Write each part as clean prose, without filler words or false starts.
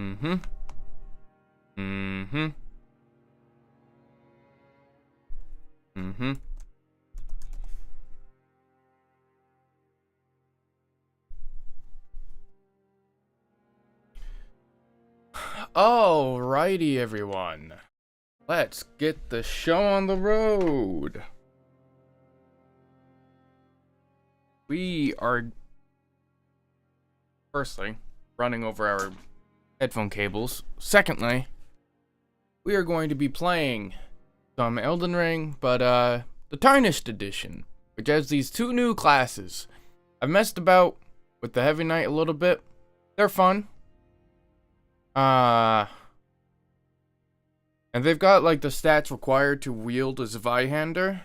Mm-hmm. Mm-hmm. Mm-hmm. Alrighty, everyone. Let's get the show on the road. We are, firstly, running over our headphone cables. Secondly, we are going to be playing some Elden Ring, but the Tarnished edition, which has these two new classes. I've messed about with the Heavy Knight a little bit. They're fun. And they've got like the stats required to wield a Zweihander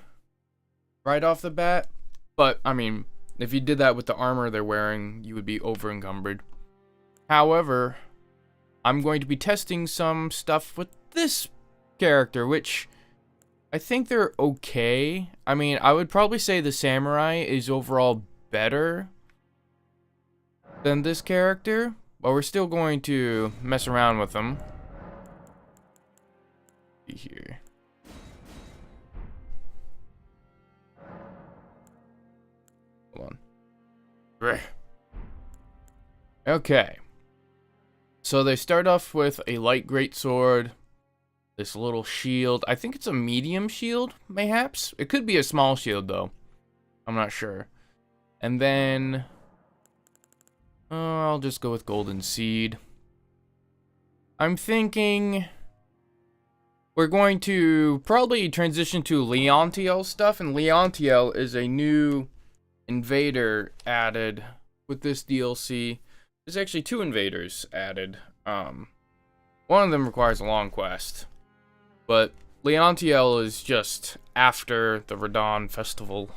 right off the bat. But I mean, if you did that with the armor they're wearing, you would be over encumbered. However, I'm going to be testing some stuff with this character, which I think they're okay. I mean, I would probably say the samurai is overall better than this character, but we're still going to mess around with them. Here. Hold on. Okay. So they start off with a light greatsword, this little shield. I think it's a medium shield, mayhaps. It could be a small shield, though. I'm not sure. And then I'll just go with golden seed. I'm thinking we're going to probably transition to Leontiel stuff, and Leontiel is a new invader added with this DLC. There's actually two invaders added. One of them requires a long quest, but Leontiel is just after the Radon festival.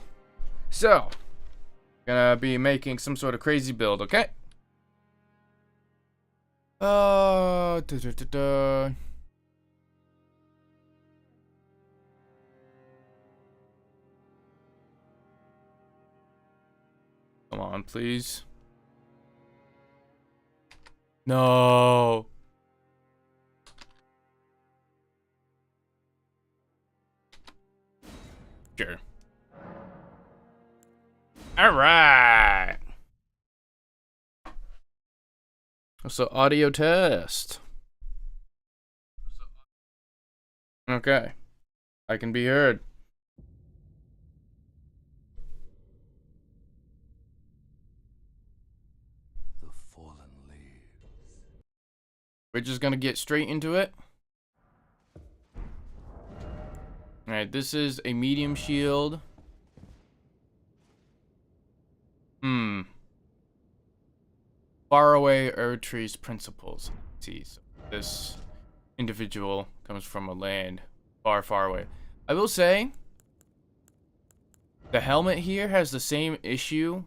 So, gonna be making some sort of crazy build, okay? Come on, please. No. Sure. All right. So audio test. Okay. I can be heard. We're just gonna get straight into it. Alright, this is a medium shield. Faraway Erdtree's principles. Let's see, so this individual comes from a land far, far away. I will say, the helmet here has the same issue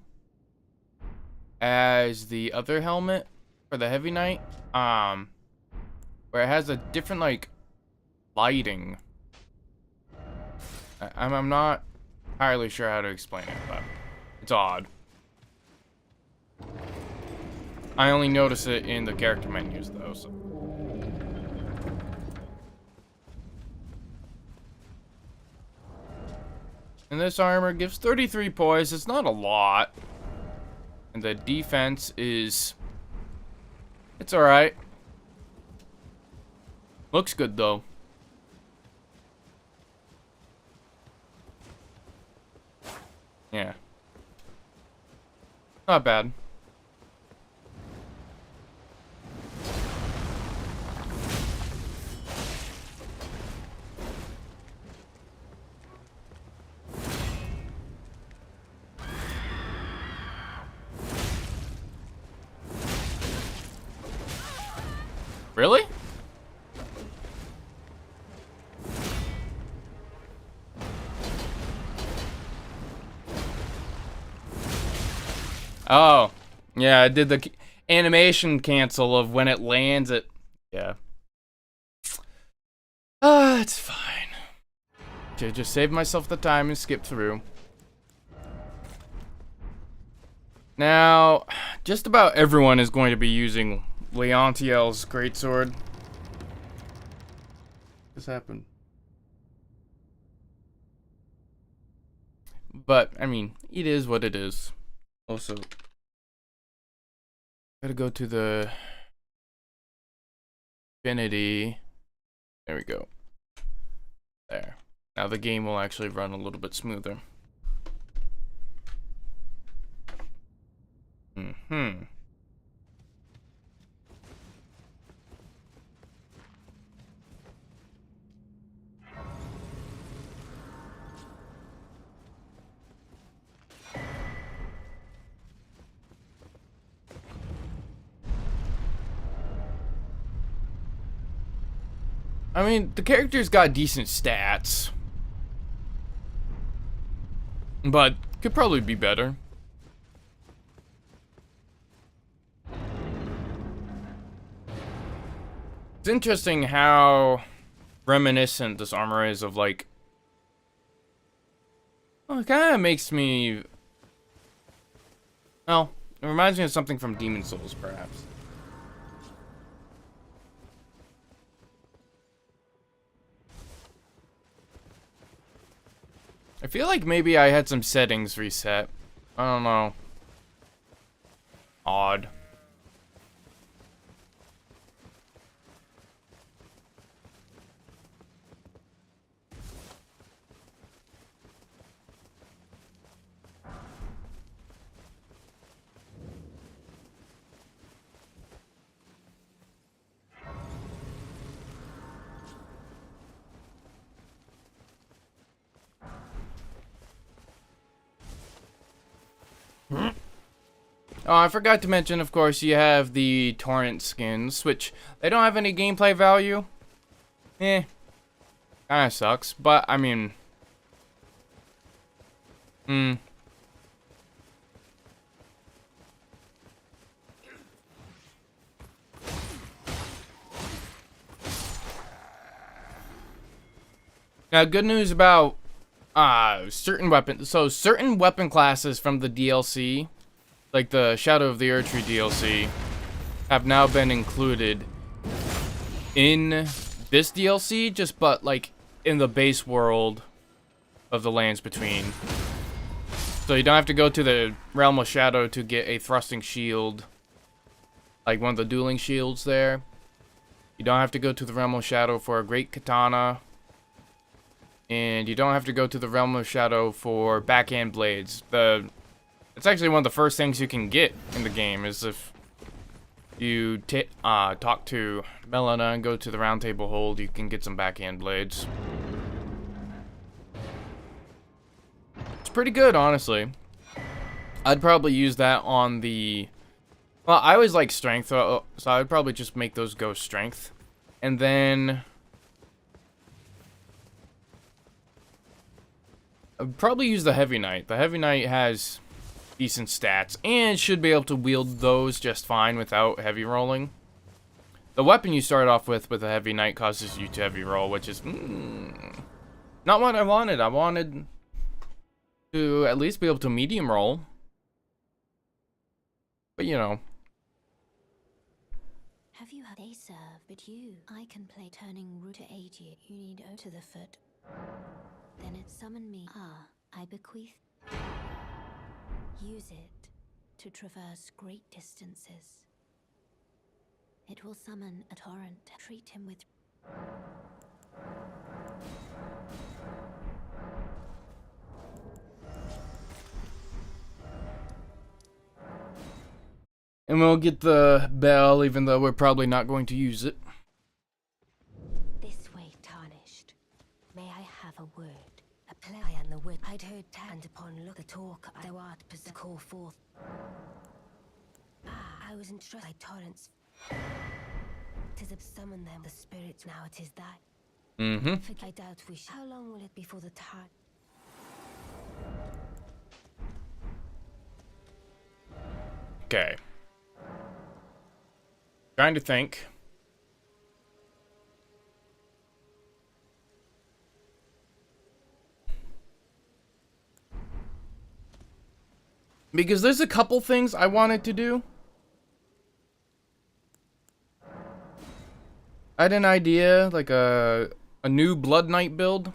as the other helmet for the Heavy Knight. Where it has a different, like, lighting. I'm not entirely sure how to explain it, but it's odd. I only notice it in the character menus, though, so. And this armor gives 33 poise. It's not a lot. And the defense is... it's alright. Looks good, though. Yeah. Not bad. Really? Oh, yeah, I did the animation cancel of when it lands it. Yeah. It's fine. Okay, just save myself the time and skip through. Now, just about everyone is going to be using Leontiel's greatsword. This happened. But, I mean, it is what it is. Also, gotta go to the Infinity. There we go. There. Now the game will actually run a little bit smoother. I mean, the character's got decent stats. But could probably be better. It's interesting how reminiscent this armor is of, like... Well, it kind of makes me... Well, it reminds me of something from Demon Souls, perhaps. I feel like maybe I had some settings reset. I don't know. Odd. Oh, I forgot to mention, of course, you have the torrent skins, which they don't have any gameplay value. Kinda sucks, but I mean... Now, good news about certain weapons. So, certain weapon classes from the DLC, like the Shadow of the Erdtree DLC, have now been included in this DLC, but like in the base world of the Lands Between. So you don't have to go to the Realm of Shadow to get a thrusting shield, like one of the dueling shields there. You don't have to go to the Realm of Shadow for a great katana. And you don't have to go to the Realm of Shadow for backhand blades. It's actually one of the first things you can get in the game, is if you talk to Melina and go to the Round Table Hold, you can get some backhand blades. It's pretty good, honestly. I'd probably use that on the... Well, I always like strength, so I'd probably just make those go strength. And then... I'd probably use the Heavy Knight. The Heavy Knight has decent stats and should be able to wield those just fine without heavy rolling. The weapon you start off with a Heavy Knight causes you to heavy roll, which is not what I wanted. I wanted to at least be able to medium roll. But you know. Have you had a serve? But I can play turning root to aid you. You need O to the foot. Then it summoned me. I bequeath. Use it to traverse great distances. It will summon a torrent. Treat him with... And we'll get the bell, even though we're probably not going to use it. This way, Tarnished. May I have a word? A play and the wit. I'd heard and upon look the talk thou art possessed call forth. I was entrusted by torrents. 'Tis a summon them the spirits, now it is that. I doubt we shall. How long will it be for the time? Okay. Trying to think. Because there's a couple things I wanted to do. I had an idea, like a new Blood Knight build.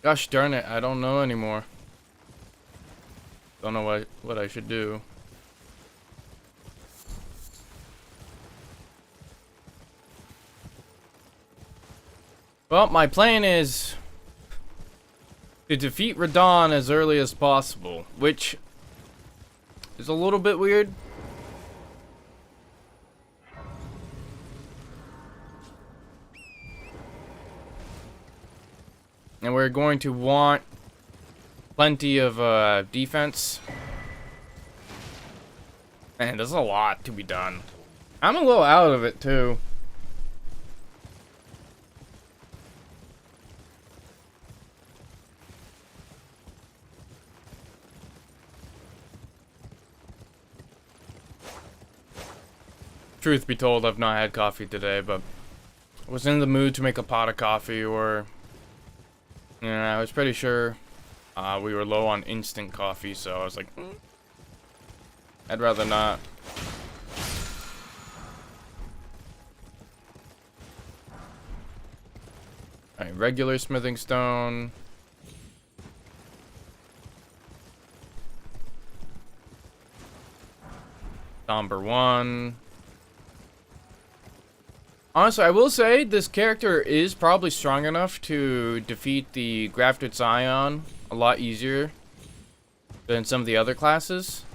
Gosh darn it, I don't know anymore. Don't know what I should do. Well, my plan is to defeat Radon as early as possible, which is a little bit weird. And we're going to want plenty of defense. Man, there's a lot to be done. I'm a little out of it too. Truth be told, I've not had coffee today, but I was in the mood to make a pot of coffee, or yeah, I was pretty sure we were low on instant coffee, so I was like, I'd rather not. Alright, regular smithing stone. Somber 1. Honestly, I will say this character is probably strong enough to defeat the Grafted Scion a lot easier than some of the other classes.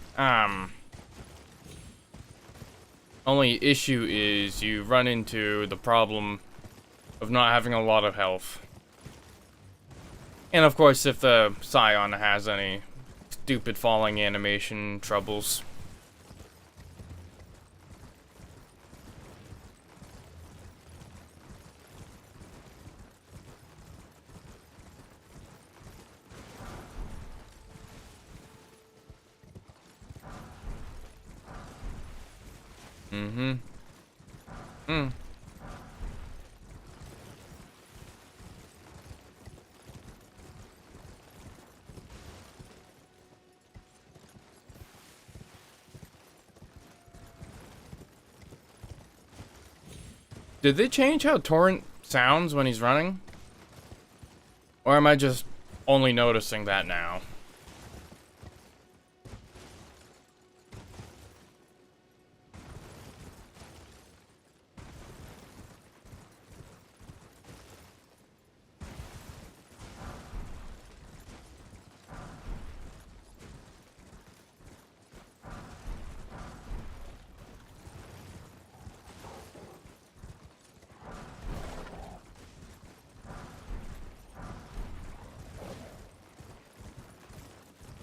Only issue is you run into the problem of not having a lot of health. And of course, if the Scion has any stupid falling animation troubles. Did they change how Torrent sounds when he's running? Or am I just only noticing that now?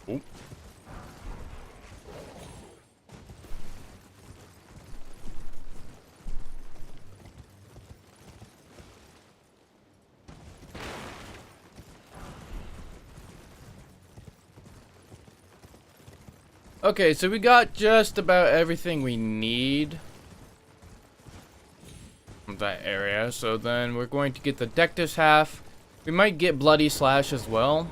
Oop. Okay, so we got just about everything we need from that area. So then we're going to get the Dectus half. We might get Bloody Slash as well.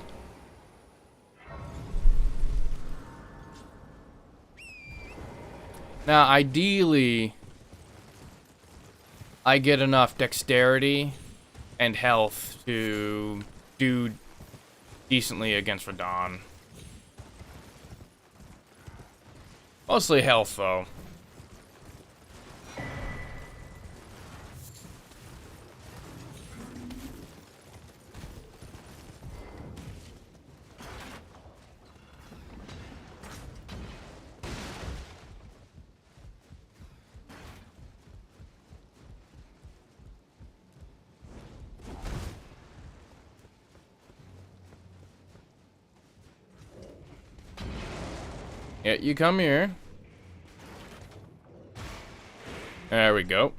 Now, ideally, I get enough dexterity and health to do decently against Radon. Mostly health, though. Yeah, you come here. There we go.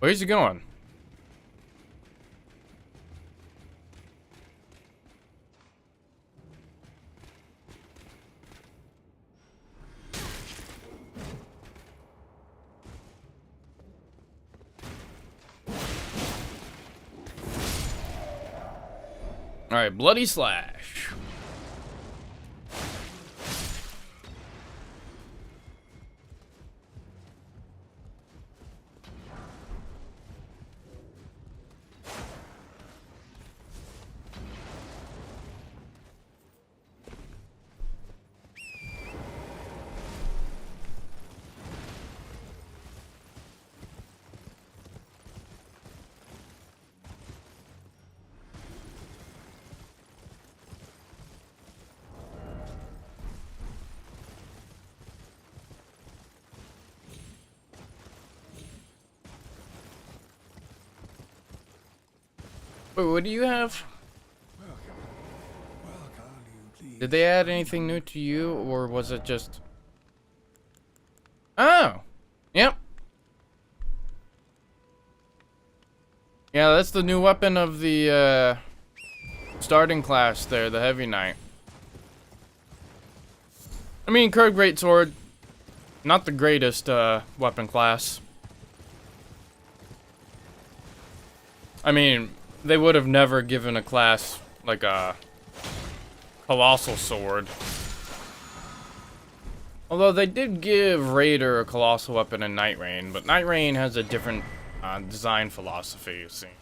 Where's he going? Alright, Bloody Slash. Wait, what do you have? Did they add anything new to you, or was it just... Oh! Yep. Yeah, that's the new weapon of the, starting class there, the Heavy Knight. I mean, curved greatsword, not the greatest, weapon class. I mean, they would have never given a class like a colossal sword. Although they did give Raider a colossal weapon in Night Rain, but Night Rain has a different design philosophy, it seems.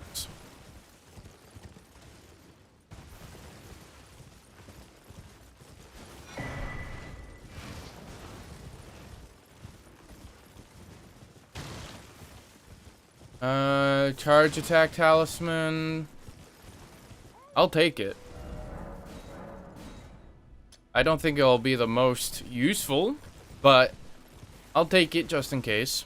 Charge attack talisman. I'll take it. I don't think it'll be the most useful, but I'll take it just in case.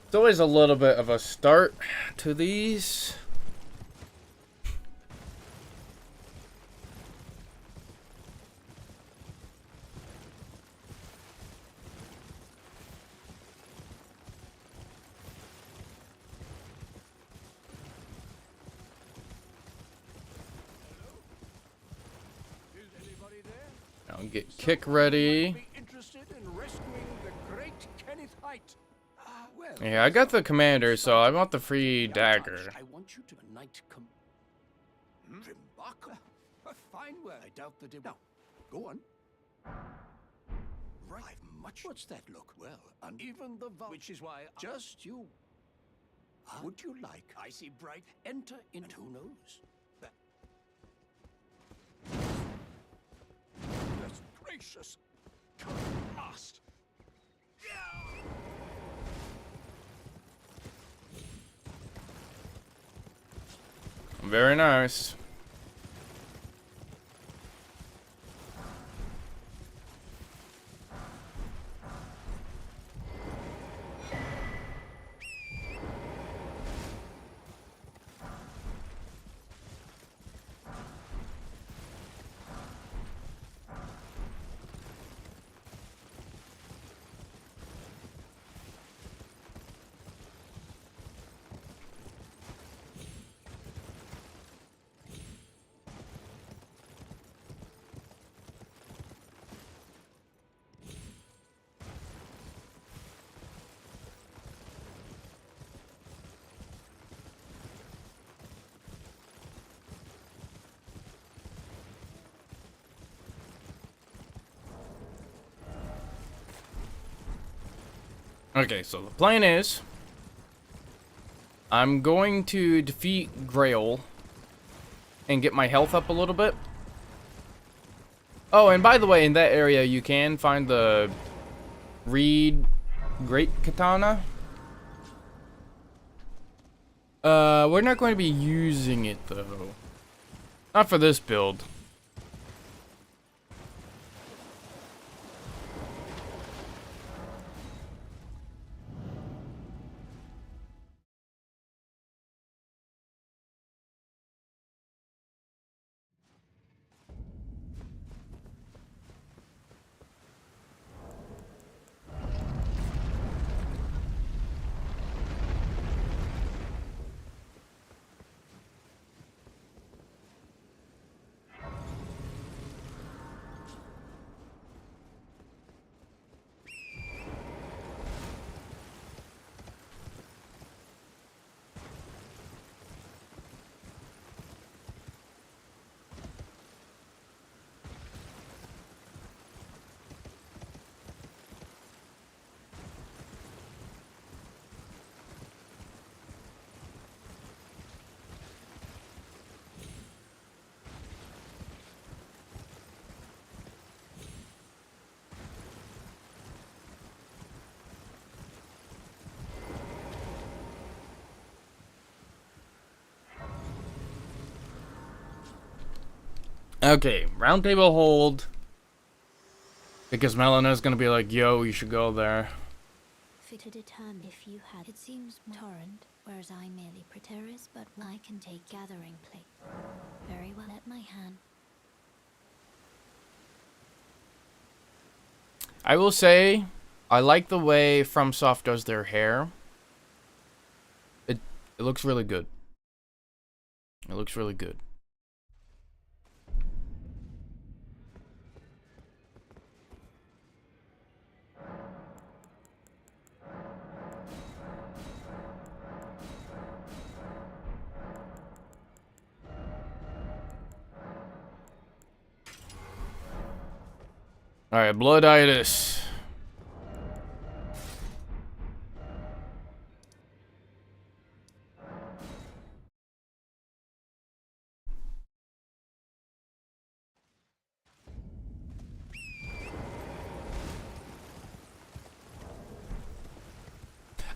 It's always a little bit of a start to these. I'll get kick ready. Yeah, I got the commander, so I want the free dagger. I want you to knight remarkable. A fine word. I doubt that it. Now, go on. Right. Much. What's that look? Well, and even the which is why just you. Would you like? I see bright. Enter in. And who knows? That's gracious. Come last. Very nice. Okay, so the plan is I'm going to defeat Grail and get my health up a little bit. Oh, and by the way, in that area you can find the Reed Great Katana. We're not going to be using it though. Not for this build. Okay, roundtable hold. Because Melana's gonna be like, yo, you should go there. Fit to determine if you had. It seems torrent, whereas I merely preterish, but I can take gathering place. Very well at my hand. I will say, I like the way FromSoft does their hair. It looks really good. It looks really good. Alright, Blooditis.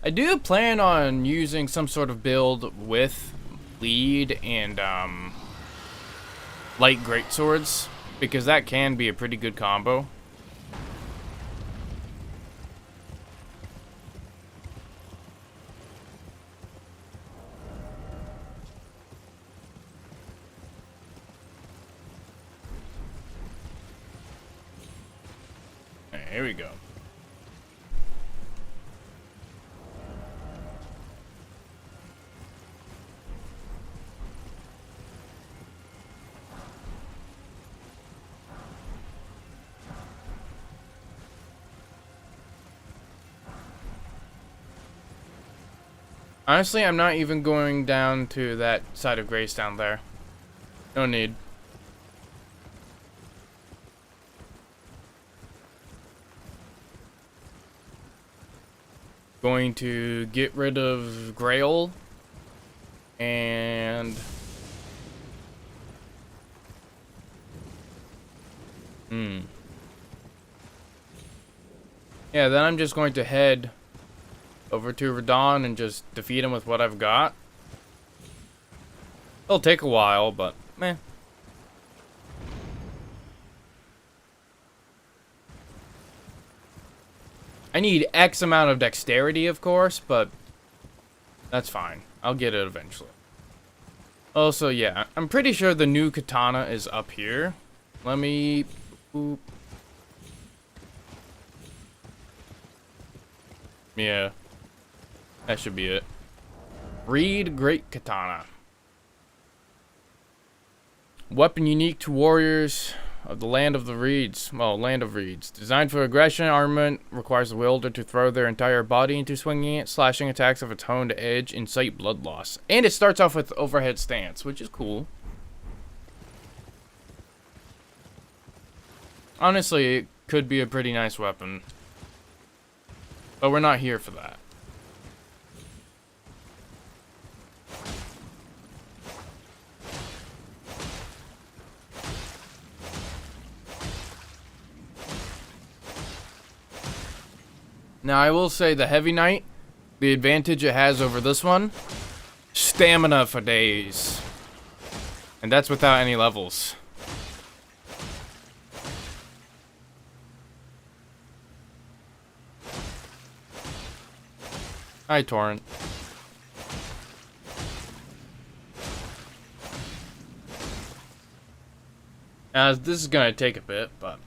I do plan on using some sort of build with lead and light greatswords, because that can be a pretty good combo. Here we go. Honestly, I'm not even going down to that side of Grace down there. No need. Going to get rid of Grail and yeah, then I'm just going to head over to Radon and just defeat him with what I've got. It'll take a while, but meh. I need X amount of dexterity, of course, but that's fine. I'll get it eventually. Also, yeah, I'm pretty sure the new katana is up here. Let me... Boop. Yeah. That should be it. Reed Great Katana. Weapon unique to warriors of the Land of the Reeds. Well, Land of Reeds. Designed for aggression, armament requires the wielder to throw their entire body into swinging it. Slashing attacks of its honed edge incite blood loss. And it starts off with overhead stance, which is cool. Honestly, it could be a pretty nice weapon. But we're not here for that. Now, I will say the Heavy Knight, the advantage it has over this one, stamina for days. And that's without any levels. Hi, Torrent. This is gonna take a bit, but...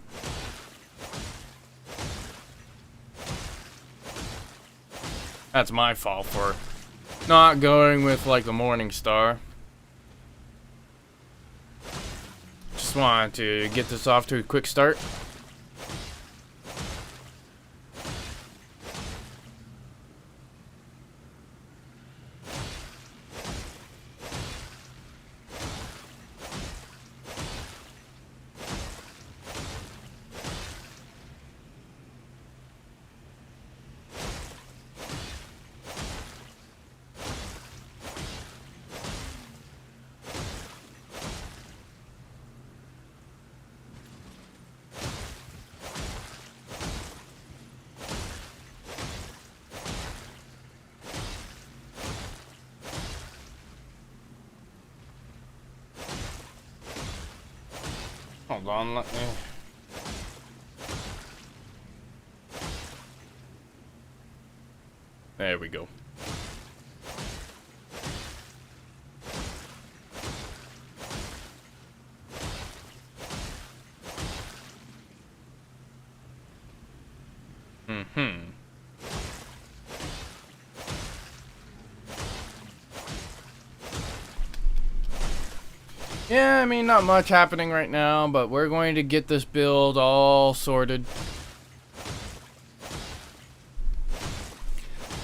that's my fault for not going with, like, the Morning Star. Just wanted to get this off to a quick start. Hold on, let me... there we go. Yeah, I mean, not much happening right now, but we're going to get this build all sorted.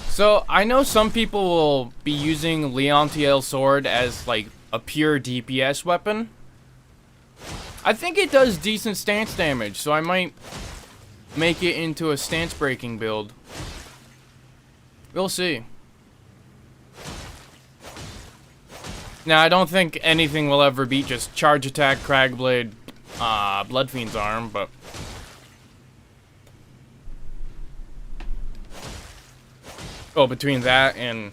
So, I know some people will be using Leontiel's sword as, like, a pure DPS weapon. I think it does decent stance damage, so I might make it into a stance breaking build. We'll see. Now, I don't think anything will ever beat just Charge Attack, Cragblade, Bloodfiend's Arm, but... oh, between that and,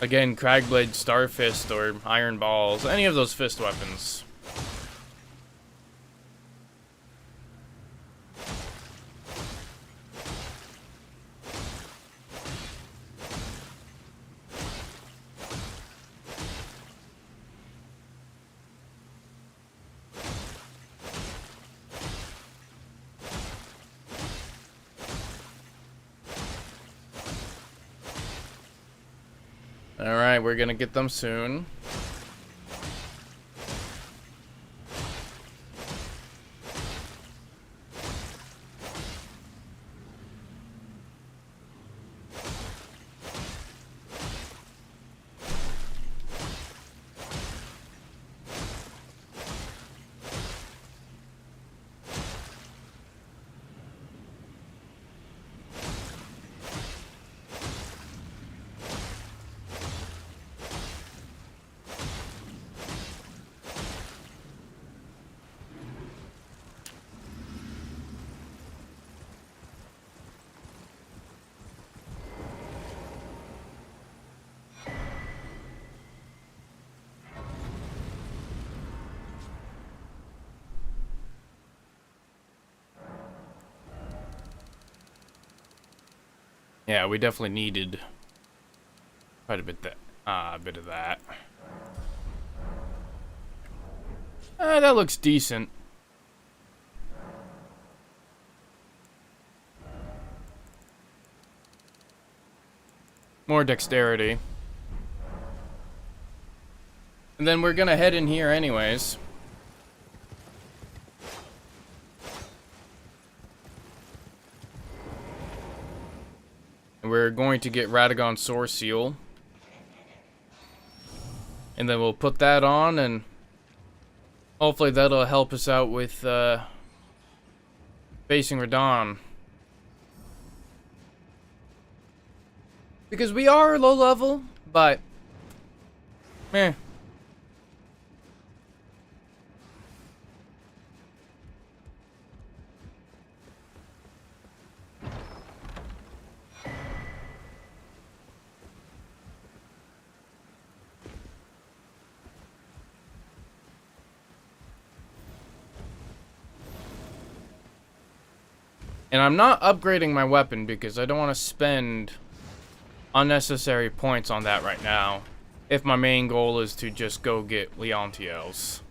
again, Cragblade, Starfist, or Iron Balls, any of those fist weapons. Alright, we're gonna get them soon. Yeah, we definitely needed quite a bit of that. That looks decent. More dexterity. And then we're gonna head in here anyways. We're going to get Radagon's Source Seal. And then we'll put that on, and hopefully that'll help us out with facing Radahn. Because we are low level, but meh. And I'm not upgrading my weapon because I don't want to spend unnecessary points on that right now, if my main goal is to just go get Leontiel's.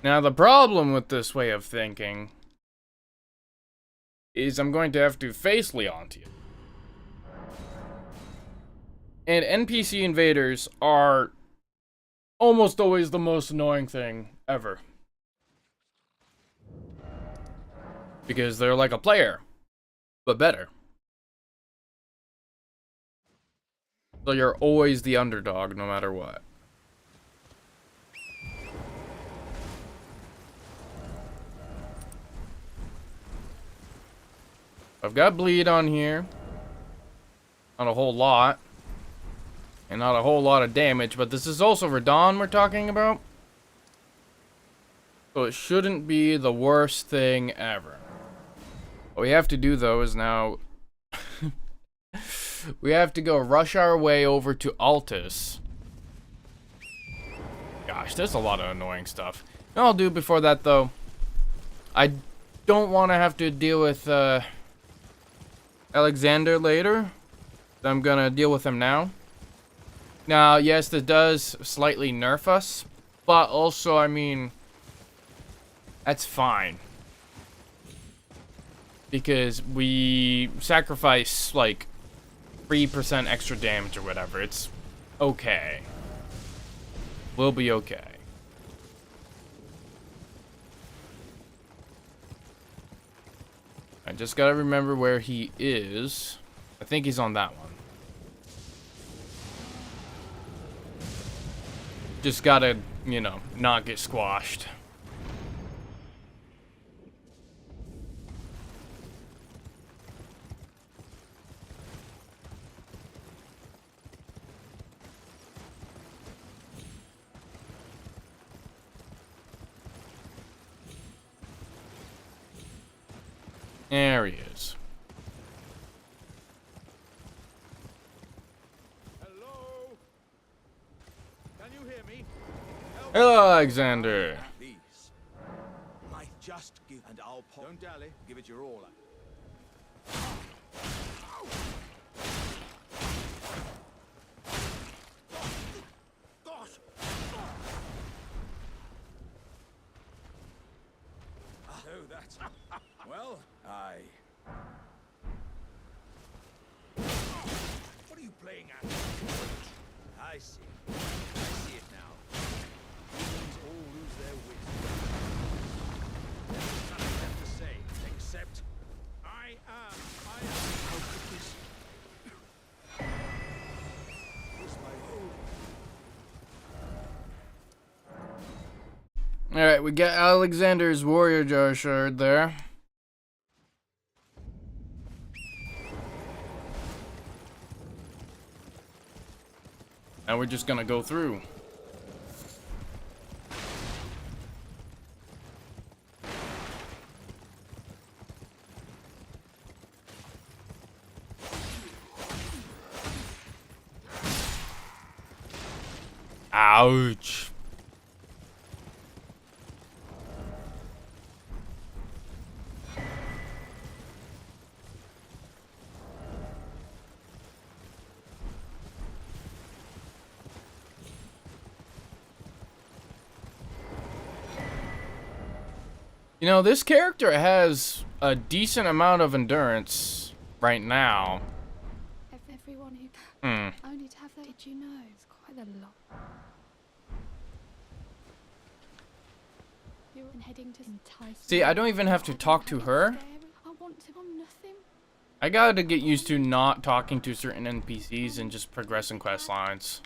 Now the problem with this way of thinking is I'm going to have to face Leontiel. And NPC invaders are almost always the most annoying thing ever. Because they're like a player, but better. So you're always the underdog, no matter what. I've got bleed on here. Not a whole lot. And not a whole lot of damage, but this is also Radon we're talking about. So it shouldn't be the worst thing ever. What we have to do, though, is now... we have to go rush our way over to Altus. Gosh, there's a lot of annoying stuff. And I'll do before that, though. I don't want to have to deal with Alexander later. So I'm going to deal with him now. Now, yes, this does slightly nerf us. But also, I mean... that's fine. Because we sacrifice, like, 3% extra damage or whatever. It's okay. We'll be okay. I just gotta remember where he is. I think he's on that one. Just gotta, you know, not get squashed. There he is. Hello? Can you hear me? Hello, Alexander. Please. I just give and I'll pop. Don't dally. Give it your all. Gosh. So that's well, what are you playing at? I see. I see it now. Humans all lose their wits. There's nothing left to say, except I am. How could this? Was my own. Alright, we got Alexander's warrior jar shard there. Now we're just gonna go through. Ouch. You know, this character has a decent amount of endurance right now. Everyone who Hmm. only to have that, did you know? It's quite a lot. You're heading to entice. See, I don't even have to talk to her. I want to. I'm nothing. I gotta get used to not talking to certain NPCs and just progressing quest lines.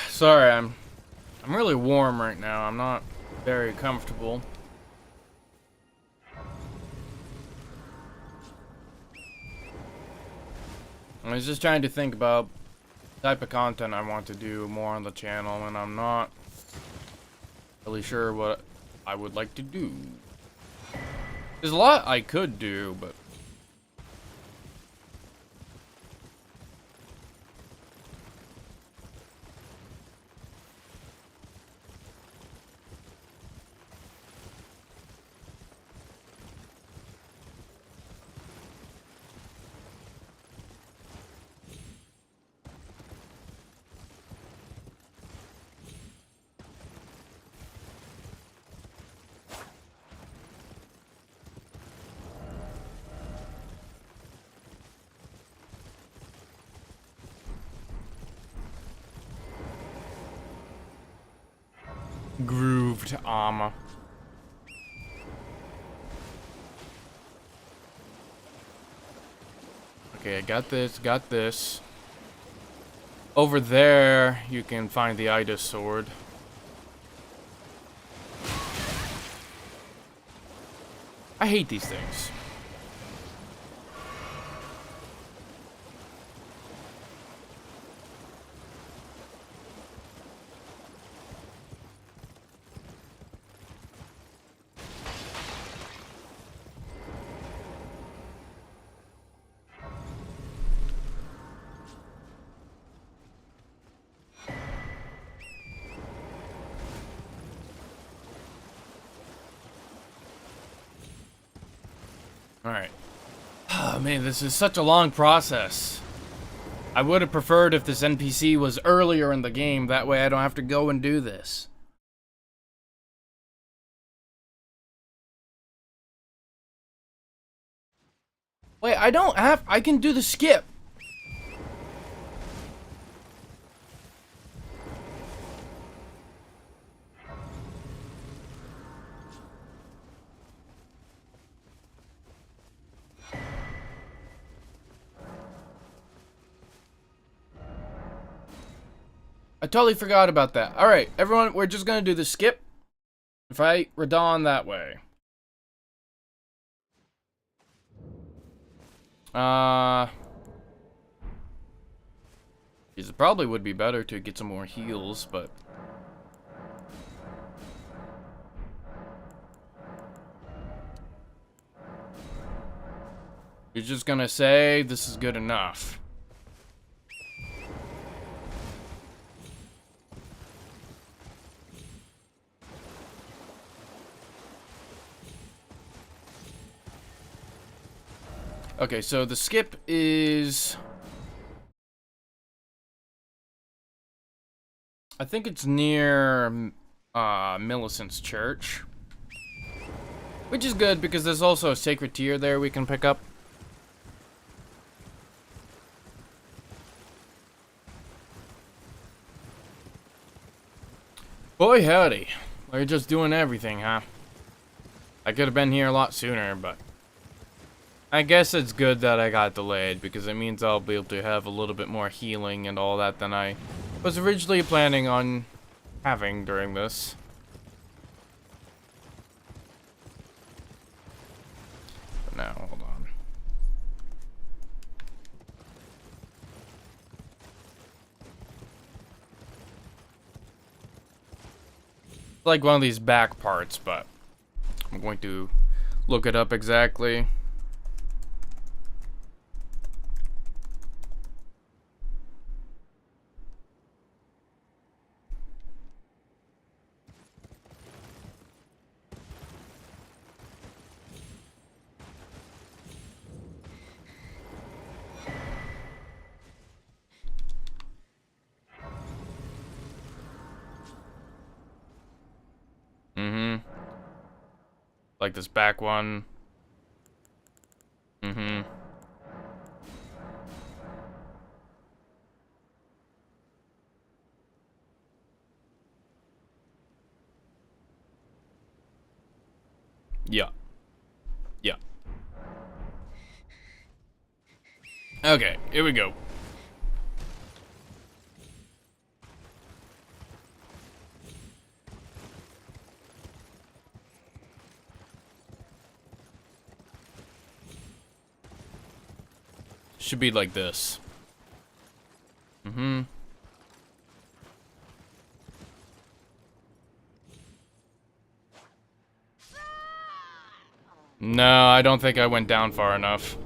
Sorry, I'm really warm right now. I'm not very comfortable. I was just trying to think about the type of content I want to do more on the channel, and I'm not really sure what I would like to do. There's a lot I could do, but grooved armor. Okay, I got this, got this. Over there, you can find the Ida sword. I hate these things. Alright. Oh man, this is such a long process. I would have preferred if this NPC was earlier in the game, that way I don't have to go and do this. Wait, I can do the skip. I totally forgot about that. Alright, everyone, we're just gonna do the skip. Fight Radon that way. It probably would be better to get some more heals, but you're just gonna say this is good enough. Okay, so the skip is... I think it's near Millicent's church. Which is good because there's also a sacred tear there we can pick up. Boy howdy, we're just doing everything, huh? I could have been here a lot sooner, but I guess it's good that I got delayed because it means I'll be able to have a little bit more healing and all that than I was originally planning on having during this. But now, hold on. Like one of these back parts, but I'm going to look it up exactly. Like this back one. Yeah. Yeah. Okay, here we go. Should be like this. Mm-hmm. No, I don't think I went down far enough.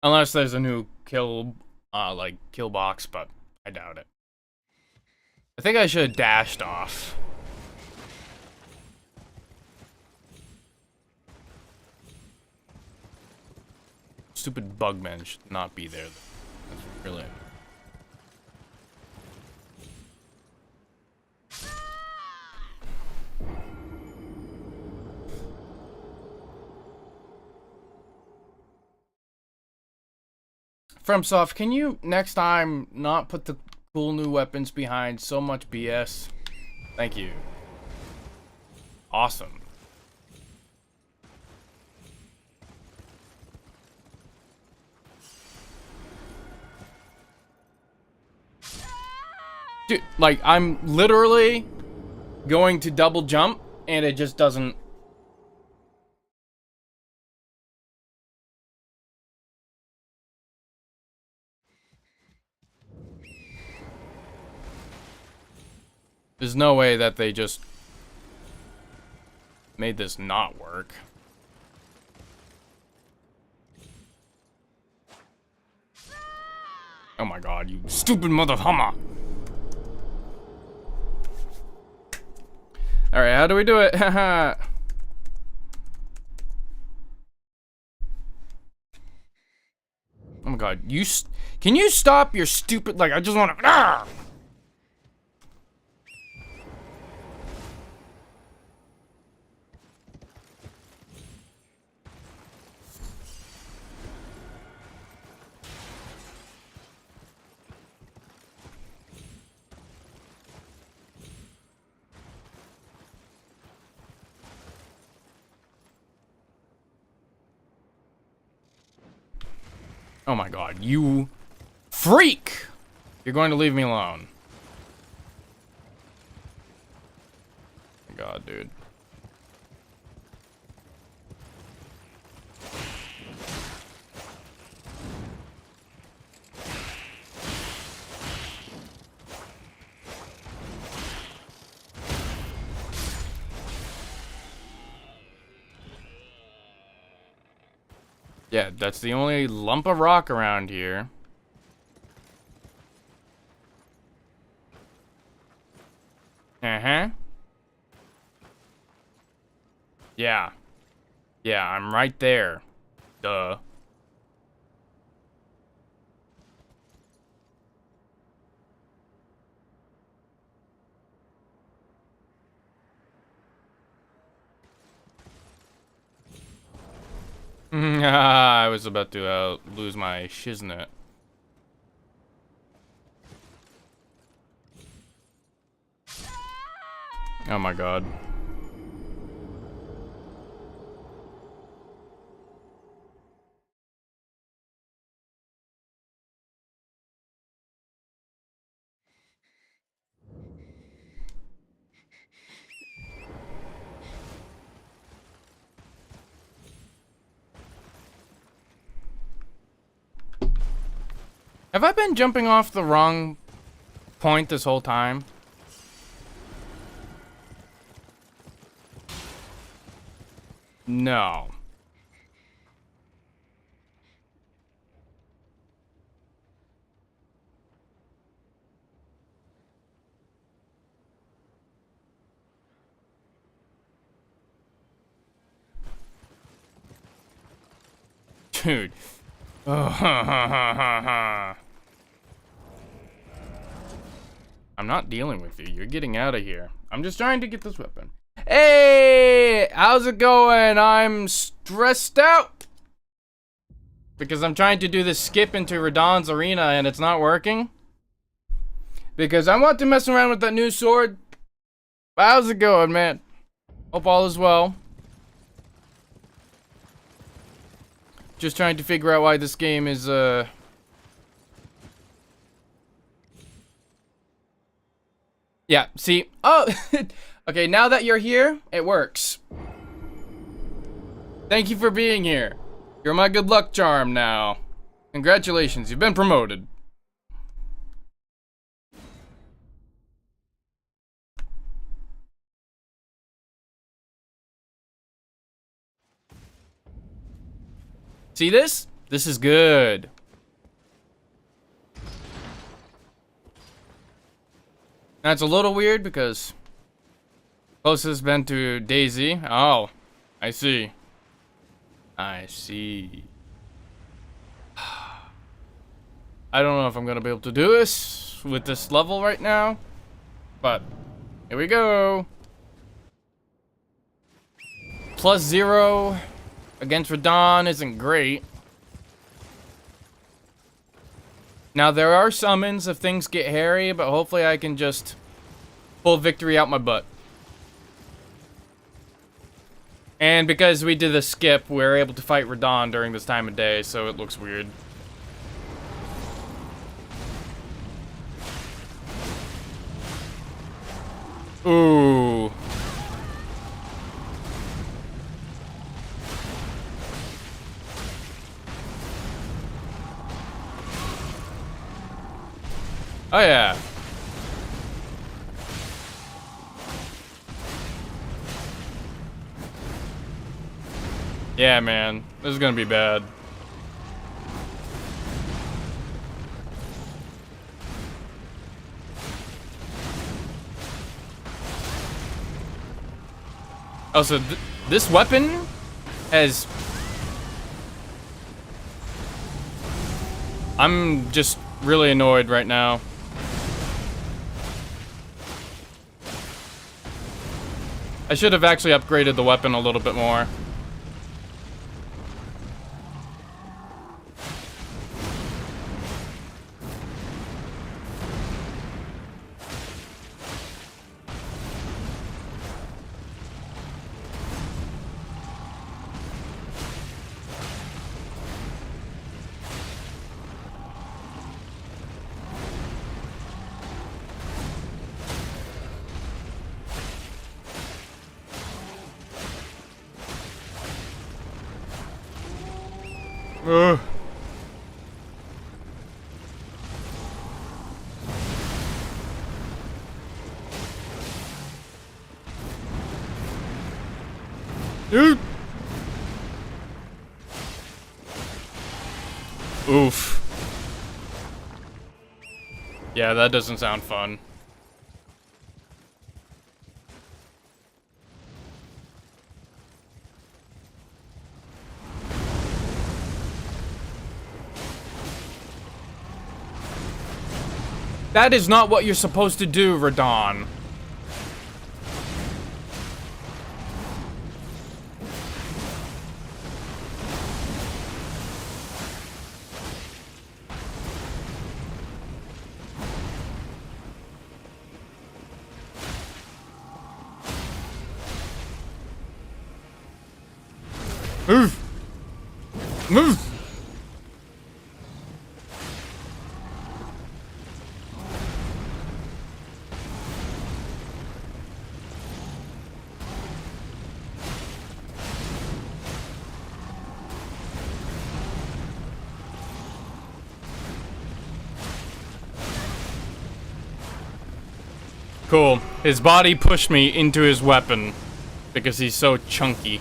Unless there's a new kill box, but I doubt it. I think I should have dashed off. Stupid bugmen should not be there. That's really... FromSoft, can you next time not put the cool new weapons behind so much BS? Thank you. Awesome. Dude, like, I'm literally going to double jump, and it just doesn't... There's no way that they just made this not work. Oh my god, you stupid mother hummer! Alright, how do we do it? Haha. Oh my god, can you stop your stupid, like, I just wanna... Ah! Oh my god, you freak! You're going to leave me alone. Oh my god, dude. Yeah, that's the only lump of rock around here. Uh-huh. Yeah. Yeah, I'm right there. Duh. I was about to lose my shiznit. Oh my god. Have I been jumping off the wrong point this whole time? No. Dude. I'm not dealing with you. You're getting out of here. I'm just trying to get this weapon. Hey! How's it going? I'm stressed out. Because I'm trying to do this skip into Radahn's arena and it's not working. Because I want to mess around with that new sword. But how's it going, man? Hope all is well. Just trying to figure out why this game is, Yeah, see? Oh! Okay, now that you're here, it works. Thank you for being here. You're my good luck charm now. Congratulations, you've been promoted. See this? This is good. That's a little weird because closest been to Daisy. Oh, I see. I see. I don't know if I'm gonna be able to do this with this level right now, but here we go. +0 against Radon isn't great. Now there are summons if things get hairy, but hopefully I can just pull victory out my butt. And because we did the skip, we're able to fight Radon during this time of day, so it looks weird. Ooh. Oh yeah. Yeah, man. This is gonna be bad. Oh, so this weapon has... I'm just really annoyed right now. I should have actually upgraded the weapon a little bit more. Ugh. Dude. Oof. Yeah, that doesn't sound fun. That is not what you're supposed to do, Radon. Move! Move! Cool. His body pushed me into his weapon because he's so chunky.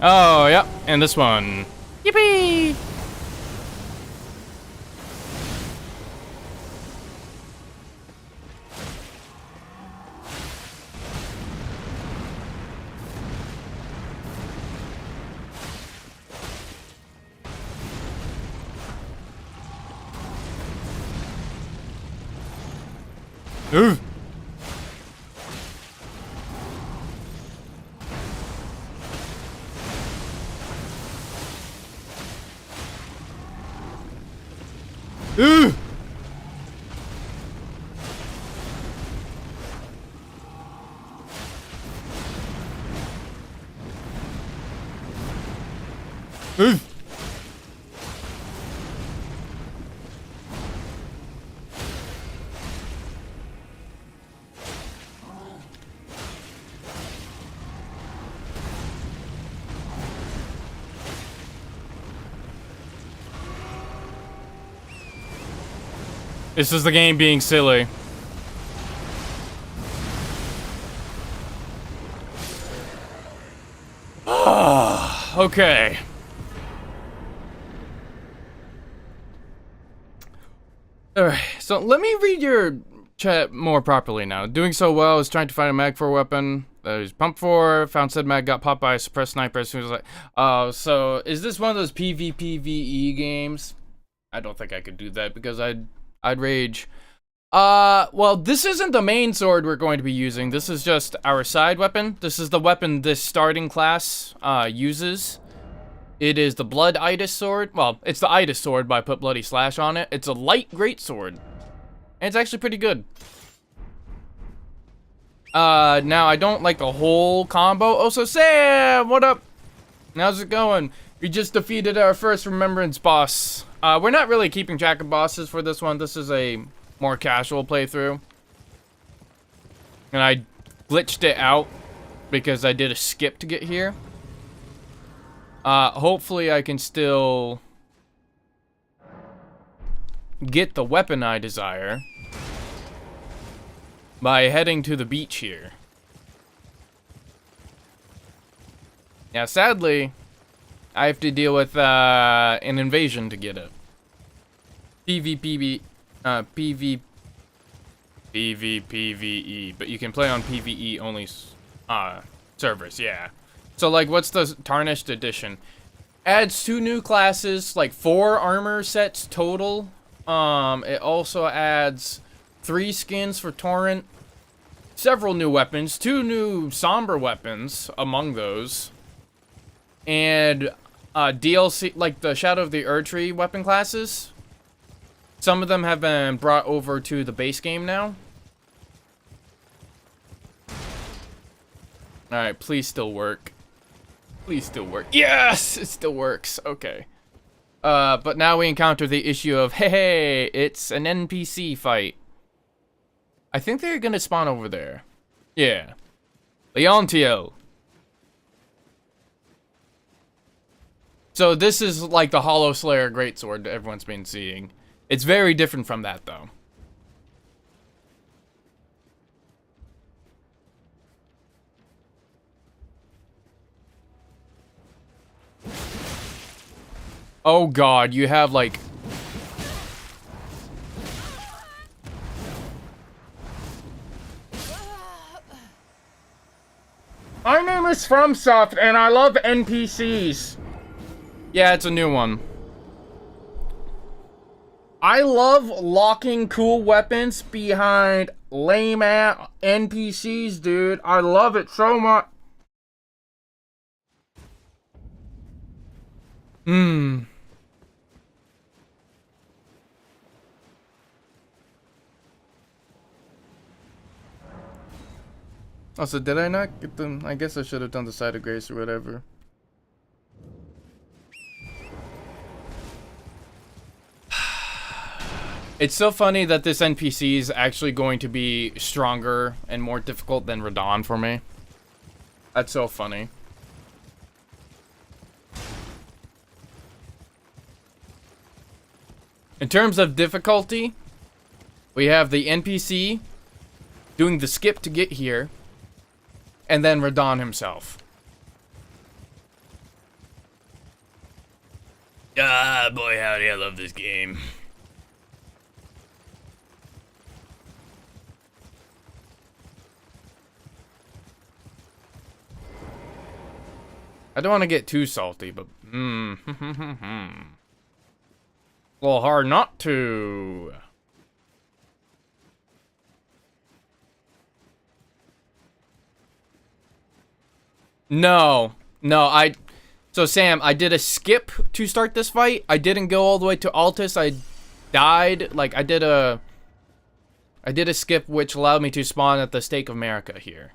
Oh, yep, and this one. Yippee! Ooh. Ooh. Ooh. This is the game being silly. Okay. Alright, so let me read your chat more properly now. Doing so well is trying to find a mag for a weapon that is pumped for. Found said mag, got popped by a suppressed sniper as soon as so is this one of those PvPvE games? I don't think I could do that because I'd rage. Well, this isn't the main sword we're going to be using. This is just our side weapon. This is the weapon this starting class uses. It is the Blood Itis sword. Well, it's the Itis sword, but I put Bloody Slash on it. It's a light great sword. And it's actually pretty good. Now I don't like the whole combo. Oh, so Sam, what up? How's it going? We just defeated our first Remembrance boss. We're not really keeping track of bosses for this one. This is a more casual playthrough. And I glitched it out because I did a skip to get here. Hopefully I can still get the weapon I desire by heading to the beach here. Now, sadly, I have to deal with an invasion to get it. PvPvE, but you can play on PvE only servers, yeah. So, like, what's the Tarnished edition? Adds 2 new classes, like 4 armor sets total. It also adds 3 skins for Torrent, several new weapons, 2 new somber weapons among those, and DLC, like the Shadow of the Erdtree weapon classes. Some of them have been brought over to the base game now. Alright, please still work. Please still work. Yes! It still works. Okay. But now we encounter the issue of, hey, it's an NPC fight. I think they're gonna spawn over there. Yeah. Leontiel. So this is like the Hollow Slayer greatsword everyone's been seeing. It's very different from that, though. Oh god, you have like... My name is FromSoft and I love NPCs. Yeah, it's a new one. I love locking cool weapons behind lame ass NPCs, dude. I love it so much. Also, did I not get them? I guess I should have done the Side of Grace or whatever. It's so funny that this NPC is actually going to be stronger and more difficult than Radon for me. That's so funny. In terms of difficulty, we have the NPC doing the skip to get here, and then Radon himself. Ah, boy howdy, I love this game. I don't want to get too salty, but a little hard not to. No, so Sam, I did a skip to start this fight. I didn't go all the way to Altus. I died, like I did a skip which allowed me to spawn at the Stake of America here.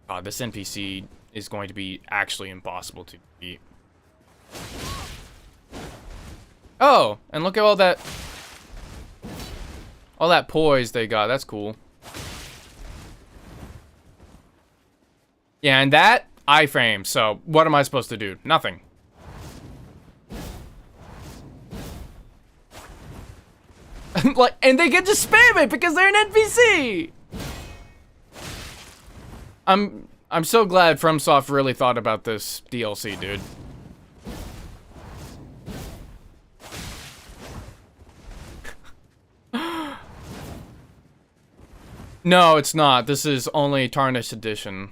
God, this NPC is going to be actually impossible to beat. Oh, and look at all that poise they got. That's cool. Yeah, and that iframe. So, what am I supposed to do? Nothing. Like, and they get to spam it because they're an NPC. I'm so glad FromSoft really thought about this DLC, dude. No, it's not. This is only Tarnished Edition.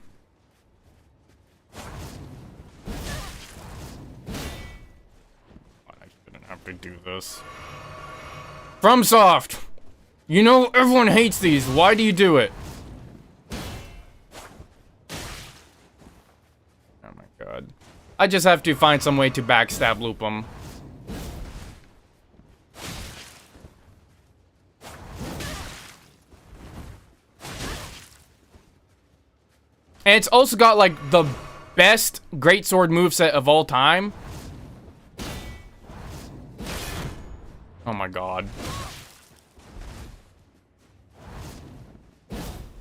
I shouldn't have to do this. FromSoft! You know everyone hates these. Why do you do it? Oh my god. I just have to find some way to backstab loop them. And it's also got, like, the best greatsword moveset of all time. Oh my god.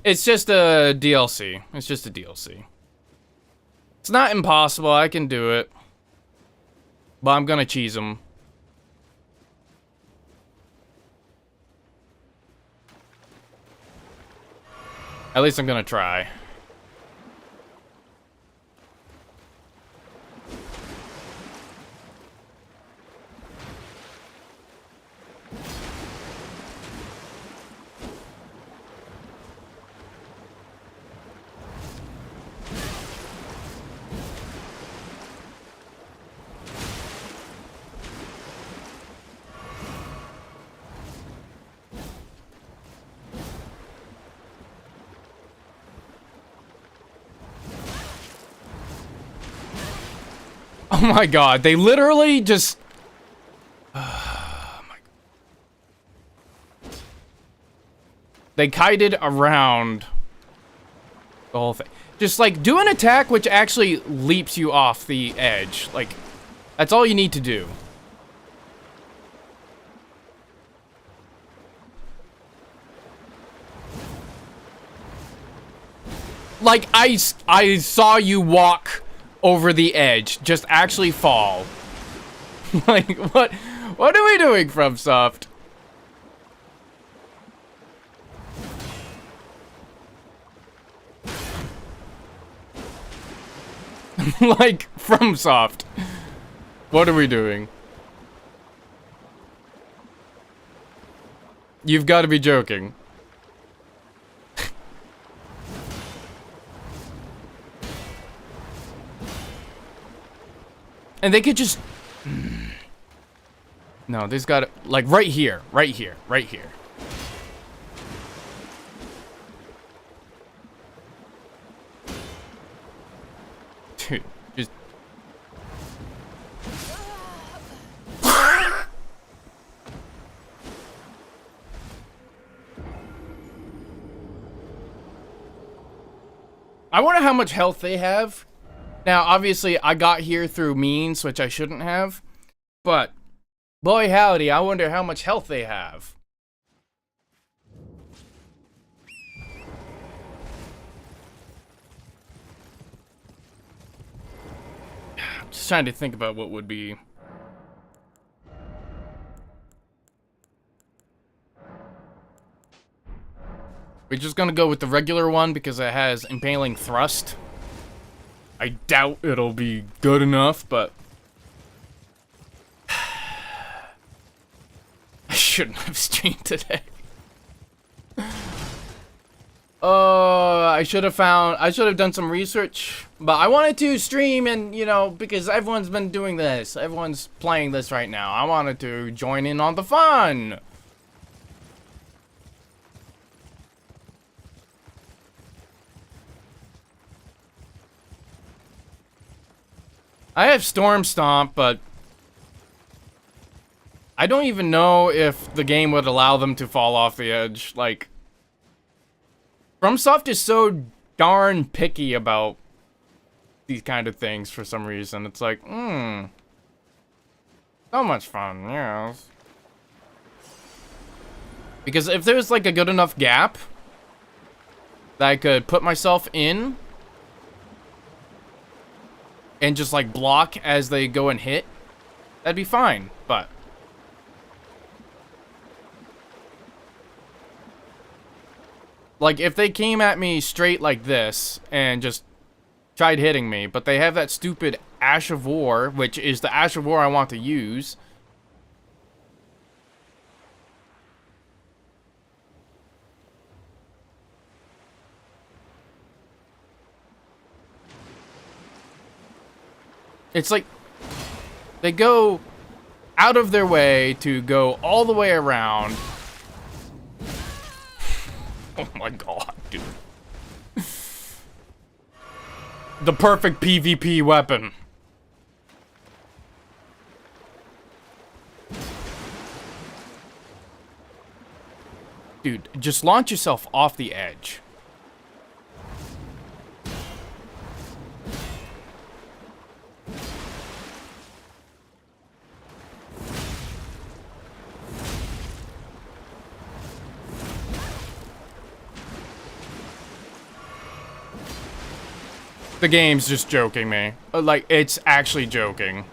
It's just a DLC. It's just a DLC. It's not impossible. I can do it. But I'm gonna cheese them. At least I'm gonna try. Oh my god, they literally just... Oh my god. They kited around the whole thing. Just, like, do an attack which actually leaps you off the edge. Like, that's all you need to do. Like, I saw you walk over the edge. Just actually fall. Like, what are we doing, FromSoft? Like, FromSoft. What are we doing? You've got to be joking. And they could just... No, there's got to... Like, right here. Right here. Right here. Dude, just... I wonder how much health they have. Now, obviously, I got here through means, which I shouldn't have. But, boy howdy, I wonder how much health they have. I'm just trying to think about what would be... We're just gonna go with the regular one because it has Impaling Thrust. I doubt it'll be good enough, but... I shouldn't have streamed today. I should have done some research, but I wanted to stream and, you know, because everyone's been doing this. Everyone's playing this right now. I wanted to join in on the fun. I have Storm Stomp, but I don't even know if the game would allow them to fall off the edge. Like, FromSoft is so darn picky about these kind of things for some reason. It's like, so much fun, yes. Because if there's like a good enough gap that I could put myself in and just like block as they go and hit, that'd be fine, but Like, if they came at me straight like this and just tried hitting me, but they have that stupid Ash of War, which is the Ash of War I want to use. It's like they go out of their way to go all the way around. Oh my god, dude. The perfect PvP weapon. Dude, just launch yourself off the edge. The game's just joking me. Like, it's actually joking.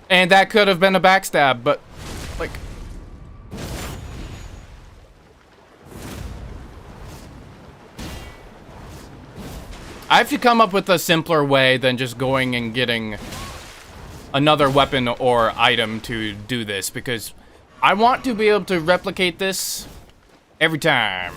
And that could have been a backstab, but, like... I have to come up with a simpler way than just going and getting another weapon or item to do this, because I want to be able to replicate this every time.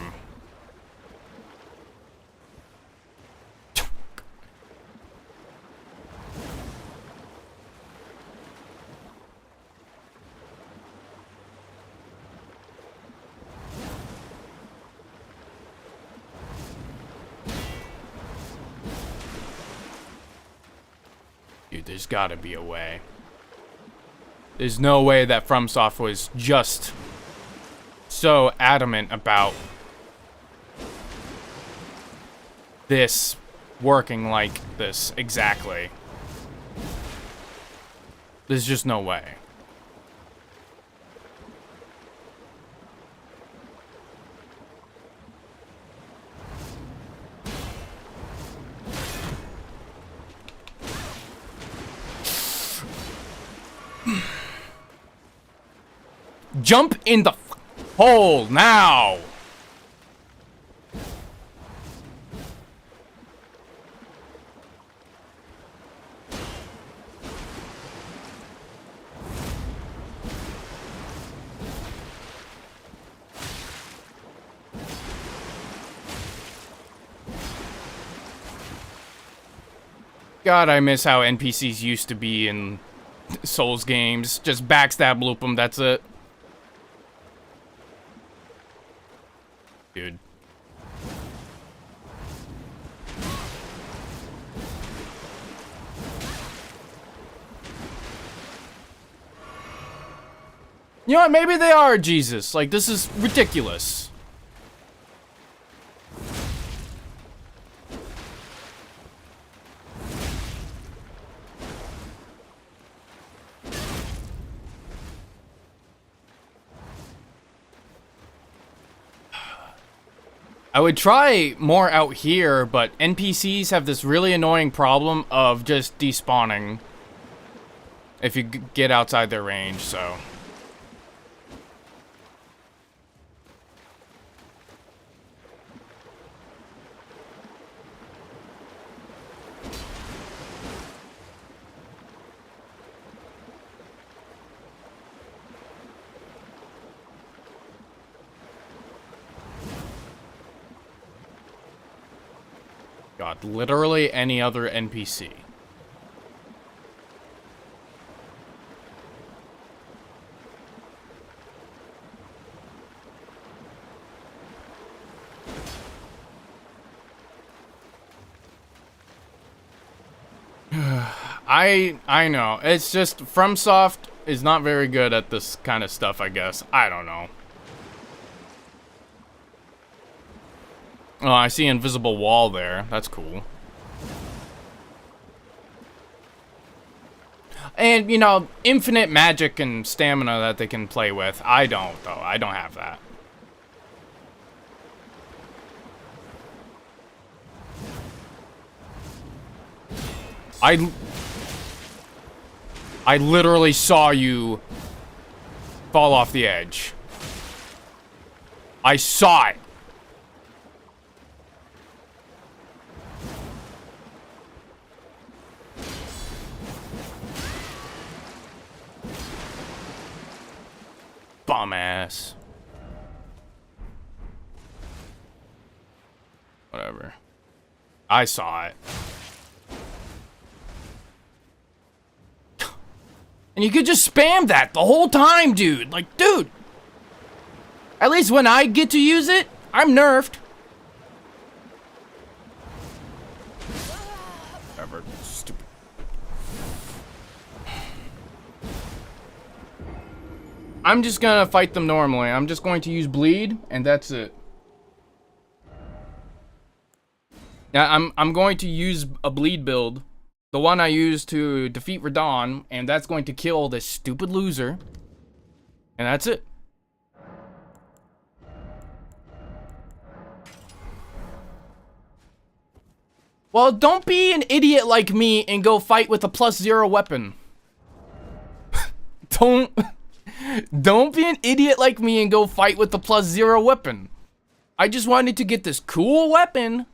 Dude, there's gotta be a way. There's no way that FromSoft was just so adamant about this working like this exactly. There's just no way. Jump in the hole now! God, I miss how NPCs used to be in Souls games. Just backstab loop them, that's it. Dude. You know what? Maybe they are Jesus. Like, this is ridiculous. I would try more out here, but NPCs have this really annoying problem of just despawning if you get outside their range, so. God, literally any other NPC. I know. It's just FromSoft is not very good at this kind of stuff, I guess. I don't know. Oh, I see invisible wall there. That's cool. And, you know, infinite magic and stamina that they can play with. I don't, though. I don't have that. I literally saw you fall off the edge. I saw it. Bum ass. Whatever. I saw it. And you could just spam that the whole time, dude. Like, dude. At least when I get to use it, I'm nerfed. Whatever. Stupid. I'm just gonna fight them normally. I'm just going to use bleed, and that's it. Yeah, I'm going to use a bleed build. The one I used to defeat Radon, and that's going to kill this stupid loser. And that's it. Well, don't be an idiot like me and go fight with a +0 weapon. Don't be an idiot like me and go fight with the +0 weapon. I just wanted to get this cool weapon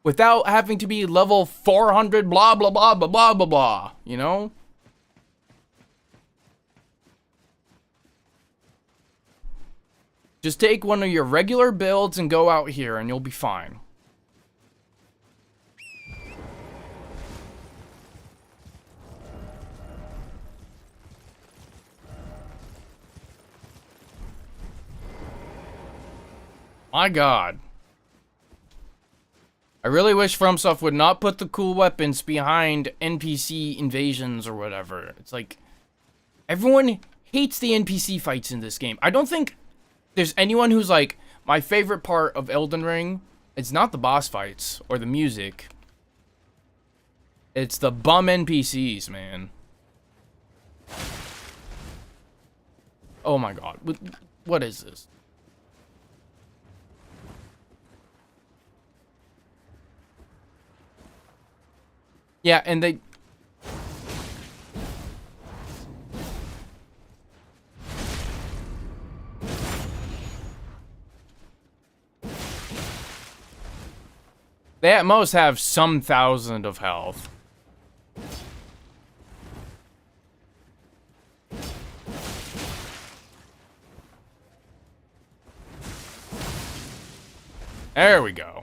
without having to be level 400 blah blah blah blah blah blah blah, you know? Just take one of your regular builds and go out here and you'll be fine. My god. I really wish FromSoft would not put the cool weapons behind NPC invasions or whatever. It's like, everyone hates the NPC fights in this game. I don't think there's anyone who's like, my favorite part of Elden Ring, it's not the boss fights or the music. It's the bum NPCs, man. Oh my god. What is this? Yeah, and they... They at most have some thousand of health. There we go.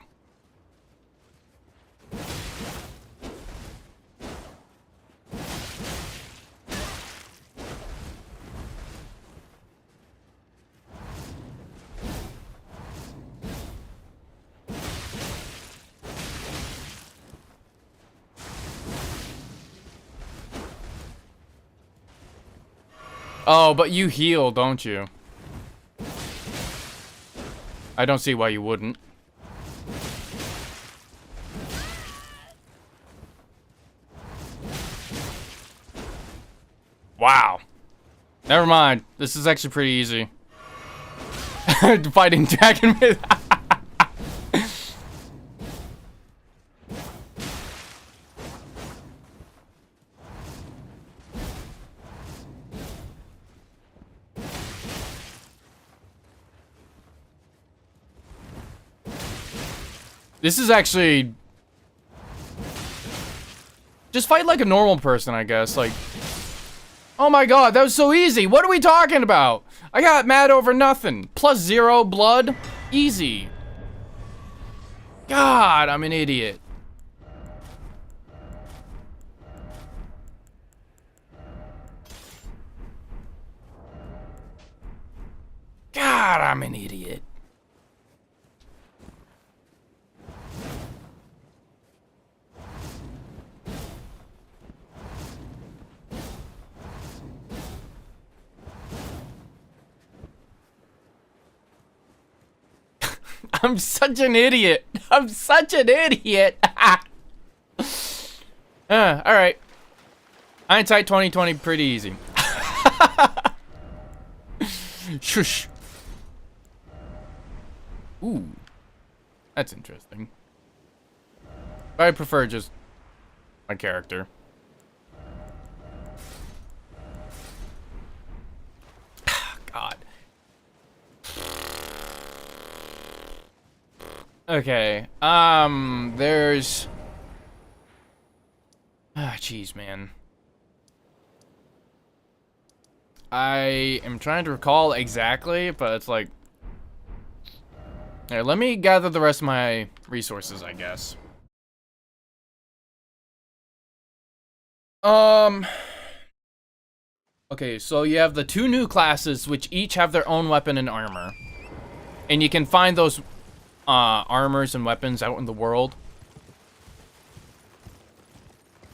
Oh, but you heal, don't you? I don't see why you wouldn't. Wow. Never mind. This is actually pretty easy. Fighting Dragon Myth. This is actually... Just fight like a normal person, I guess. Like... Oh my god, that was so easy. What are we talking about? I got mad over nothing. +0 blood. Easy. God, I'm an idiot. God, I'm an idiot. I'm such an idiot. I'm such an idiot. Alright. Hindsight 2020, pretty easy. Shush. Ooh. That's interesting. I prefer just my character. Okay. There's. Ah, jeez, man. I am trying to recall exactly, but it's like. Here, let me gather the rest of my resources, I guess. Okay, so you have the 2 new classes, which each have their own weapon and armor. And you can find those armors and weapons out in the world.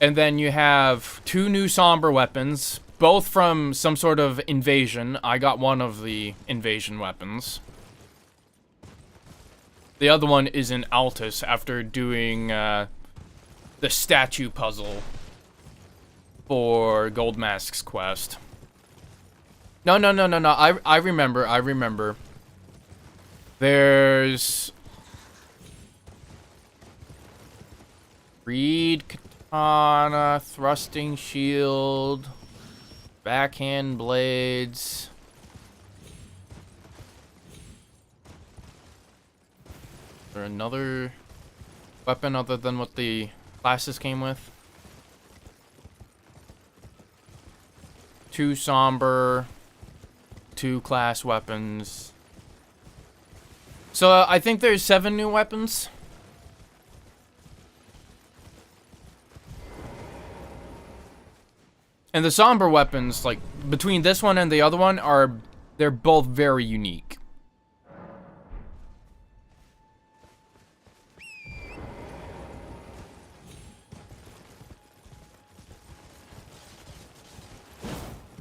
And then you have 2 new somber weapons, both from some sort of invasion. I got one of the invasion weapons. The other one is in Altus after doing the statue puzzle for Gold Mask's quest. No. I remember. There's Reed Katana, Thrusting Shield, Backhand Blades. Is there another weapon other than what the classes came with? 2 somber, 2 class weapons. So I think there's 7 new weapons. And the somber weapons, like between this one and the other one, they're both very unique.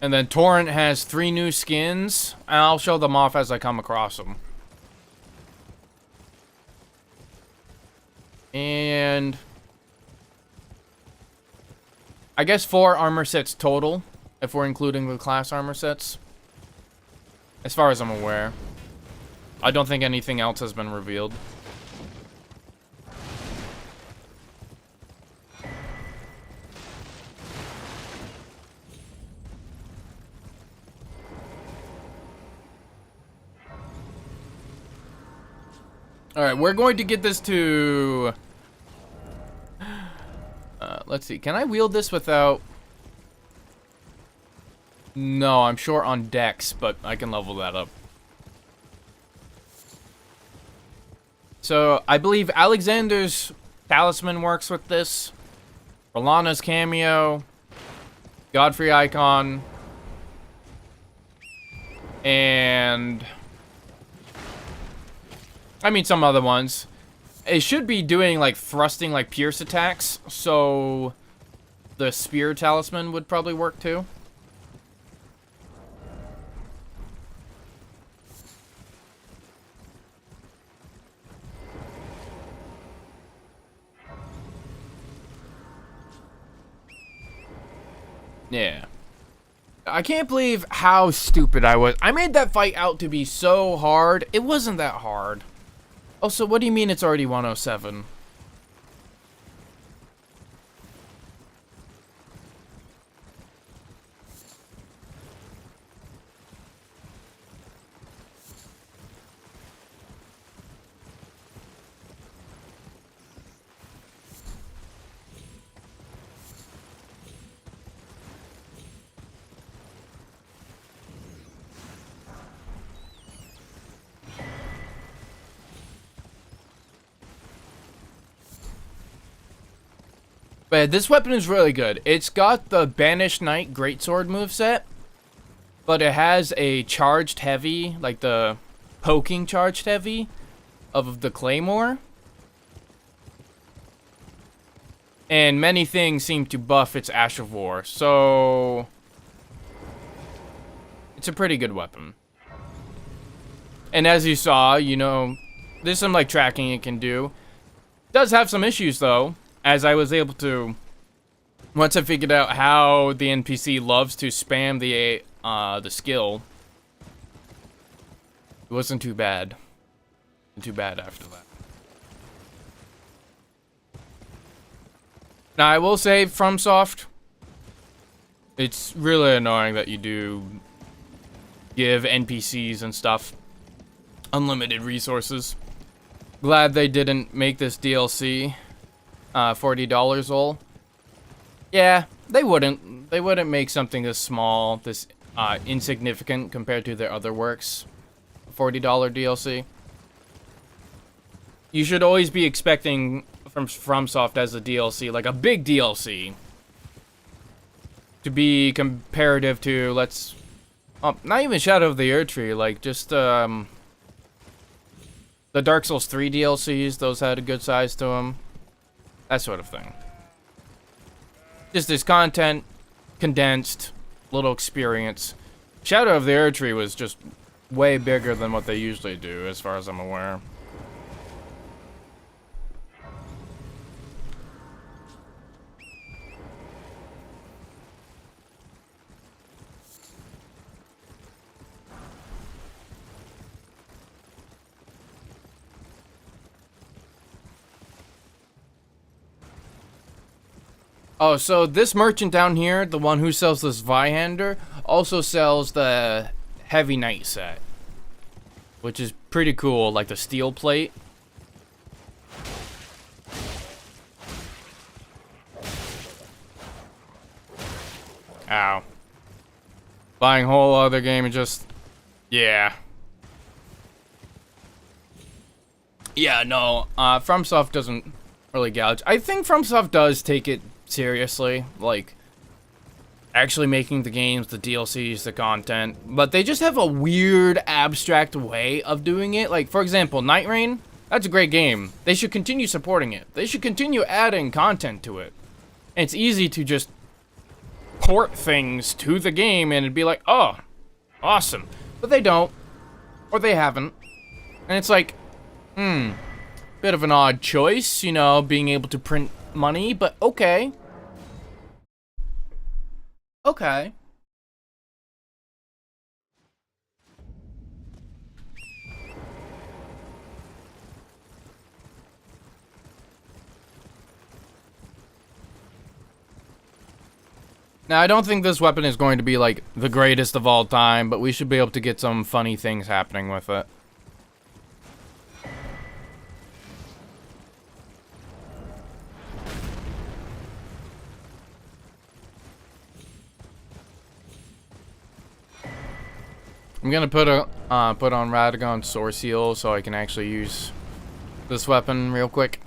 And then Torrent has 3 new skins, and I'll show them off as I come across them. And I guess 4 armor sets total, if we're including the class armor sets. As far as I'm aware. I don't think anything else has been revealed. Alright, we're going to get this to... let's see. Can I wield this without... No, I'm short on dex, but I can level that up. So, I believe Alexander's talisman works with this. Rolana's cameo. Godfrey icon. And... I mean, some other ones. It should be doing, like, thrusting, like, pierce attacks. So, the spear talisman would probably work, too. Yeah. I can't believe how stupid I was. I made that fight out to be so hard. It wasn't that hard. Oh, so what do you mean it's already 107? But this weapon is really good. It's got the Banished Knight Greatsword moveset, but it has a charged heavy, like the poking charged heavy of the Claymore. And many things seem to buff its Ash of War, so it's a pretty good weapon. And as you saw, you know, there's some like tracking it can do. It does have some issues though. As I was able to, once I figured out how the NPC loves to spam the skill, it wasn't too bad. Too bad after that. Now I will say, FromSoft, it's really annoying that you do give NPCs and stuff unlimited resources. glad they didn't make this DLC $40 all. Yeah, they wouldn't. They wouldn't make something this small, this insignificant compared to their other works. $40 DLC. You should always be expecting from FromSoft as a DLC, like a big DLC, to be comparative to, not even Shadow of the Erdtree, like just the Dark Souls 3 DLCs. Those had a good size to them. That sort of thing. Just this content, condensed, little experience. Shadow of the Erdtree was just way bigger than what they usually do, as far as I'm aware. Oh, so this merchant down here, the one who sells this Vihander, also sells the Heavy Knight set, which is pretty cool, like the steel plate. Ow. Buying a whole other game and just... Yeah. Yeah, no, FromSoft doesn't really gouge. I think FromSoft does take it seriously, like actually making the games, the DLCs, the content, but they just have a weird abstract way of doing it. Like, for example, Night Rain, that's a great game. They should continue supporting it. They should continue adding content to it. And it's easy to just port things to the game and it'd be like, oh, awesome. But they don't, or they haven't. And it's like, bit of an odd choice, you know, being able to print money, but okay. Okay. Now, I don't think this weapon is going to be, like, the greatest of all time, but we should be able to get some funny things happening with it. I'm gonna put on Radagon's Source Seal so I can actually use this weapon real quick.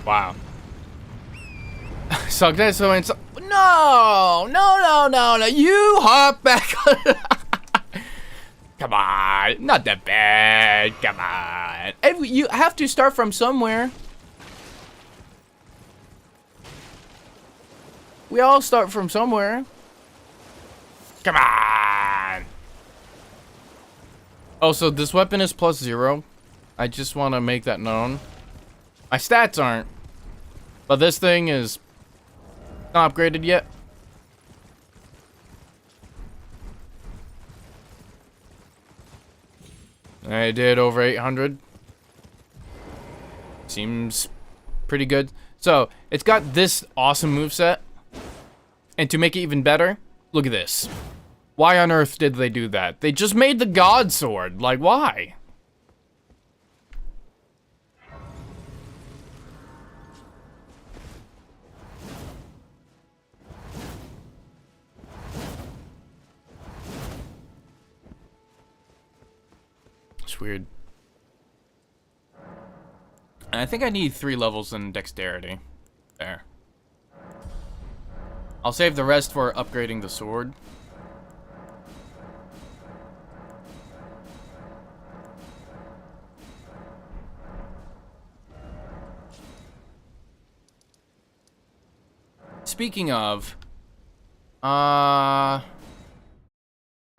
Wow. So it's no, you hop back. Come on, not that bad. Come on, you have to start from somewhere. We all start from somewhere. Come on. Also, this weapon is +0. I just want to make that known. My stats aren't. But this thing is not upgraded yet. I did over 800. Seems pretty good. So, it's got this awesome moveset. And to make it even better, look at this. Why on earth did they do that? They just made the God Sword. Like, why? It's weird. And I think I need 3 levels in dexterity. There. I'll save the rest for upgrading the sword. Speaking of,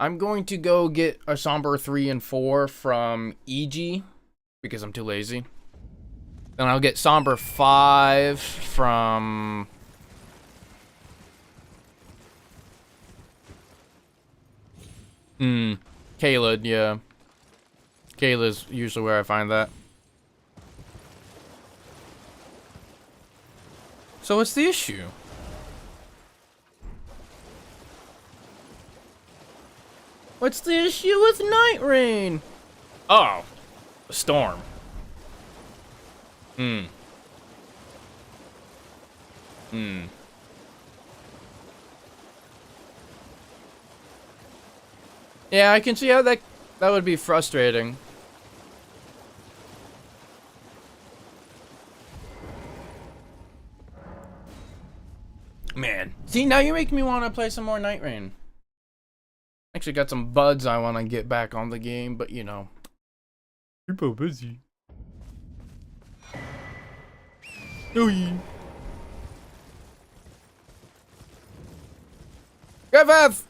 I'm going to go get a Somber 3 and 4 from EG because I'm too lazy. Then I'll get Somber 5 from... Kaled, yeah. Kaled's usually where I find that. So what's the issue? What's the issue with Night Rain? Oh, a storm. Yeah, I can see how that would be frustrating. Man, see, now you make me want to play some more Night Rain. Actually got some buds I want to get back on the game, but you know. People busy. Griffith!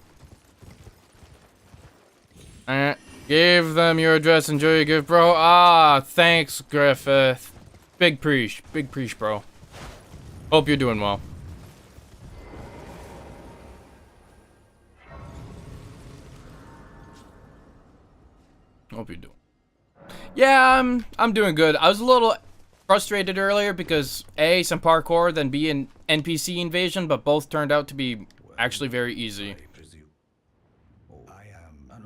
Give them your address, enjoy your gift, bro. Ah, thanks, Griffith. Big preach, bro. Hope you're doing well. Hope you're doing. Yeah, I'm doing good. I was a little frustrated earlier because A, some parkour, then B, an NPC invasion, but both turned out to be actually very easy.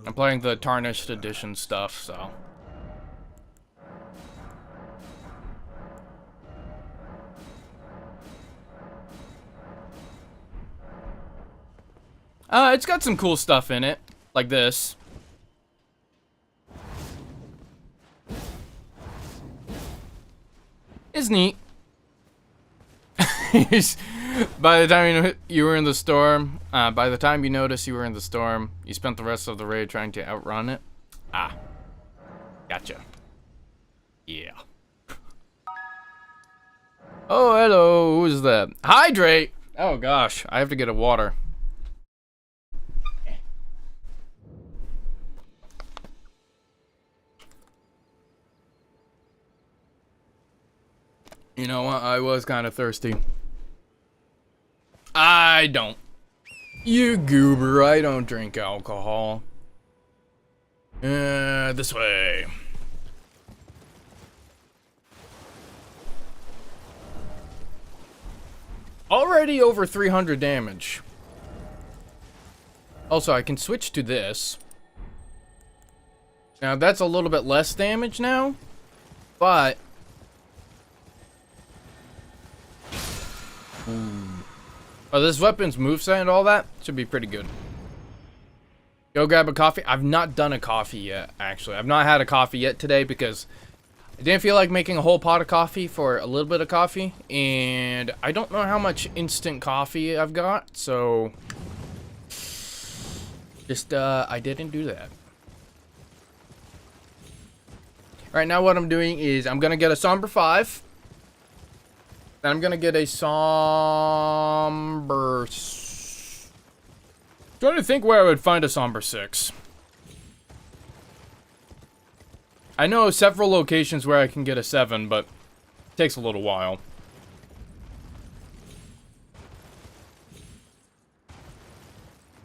I'm playing the Tarnished edition stuff, so. It's got some cool stuff in it, like this. It's neat. By the time you were in the storm, by the time you noticed you were in the storm, you spent the rest of the raid trying to outrun it. Ah, gotcha. Yeah. Oh, hello. Who's that? Hydrate. Oh gosh, I have to get a water. You know what? I was kind of thirsty. I don't. You goober, I don't drink alcohol. This way. Already over 300 damage. Also, I can switch to this. Now, that's a little bit less damage now, but... Oh, this weapon's moveset and all that should be pretty good. Go grab a coffee. I've not done a coffee yet, actually. I've not had a coffee yet today because I didn't feel like making a whole pot of coffee for a little bit of coffee. And I don't know how much instant coffee I've got, so... Just, I didn't do that. Right now what I'm doing is I'm gonna get a Somber 5. Then I'm gonna get a Somber... Trying to think where I would find a Somber 6. I know several locations where I can get a 7, but it takes a little while.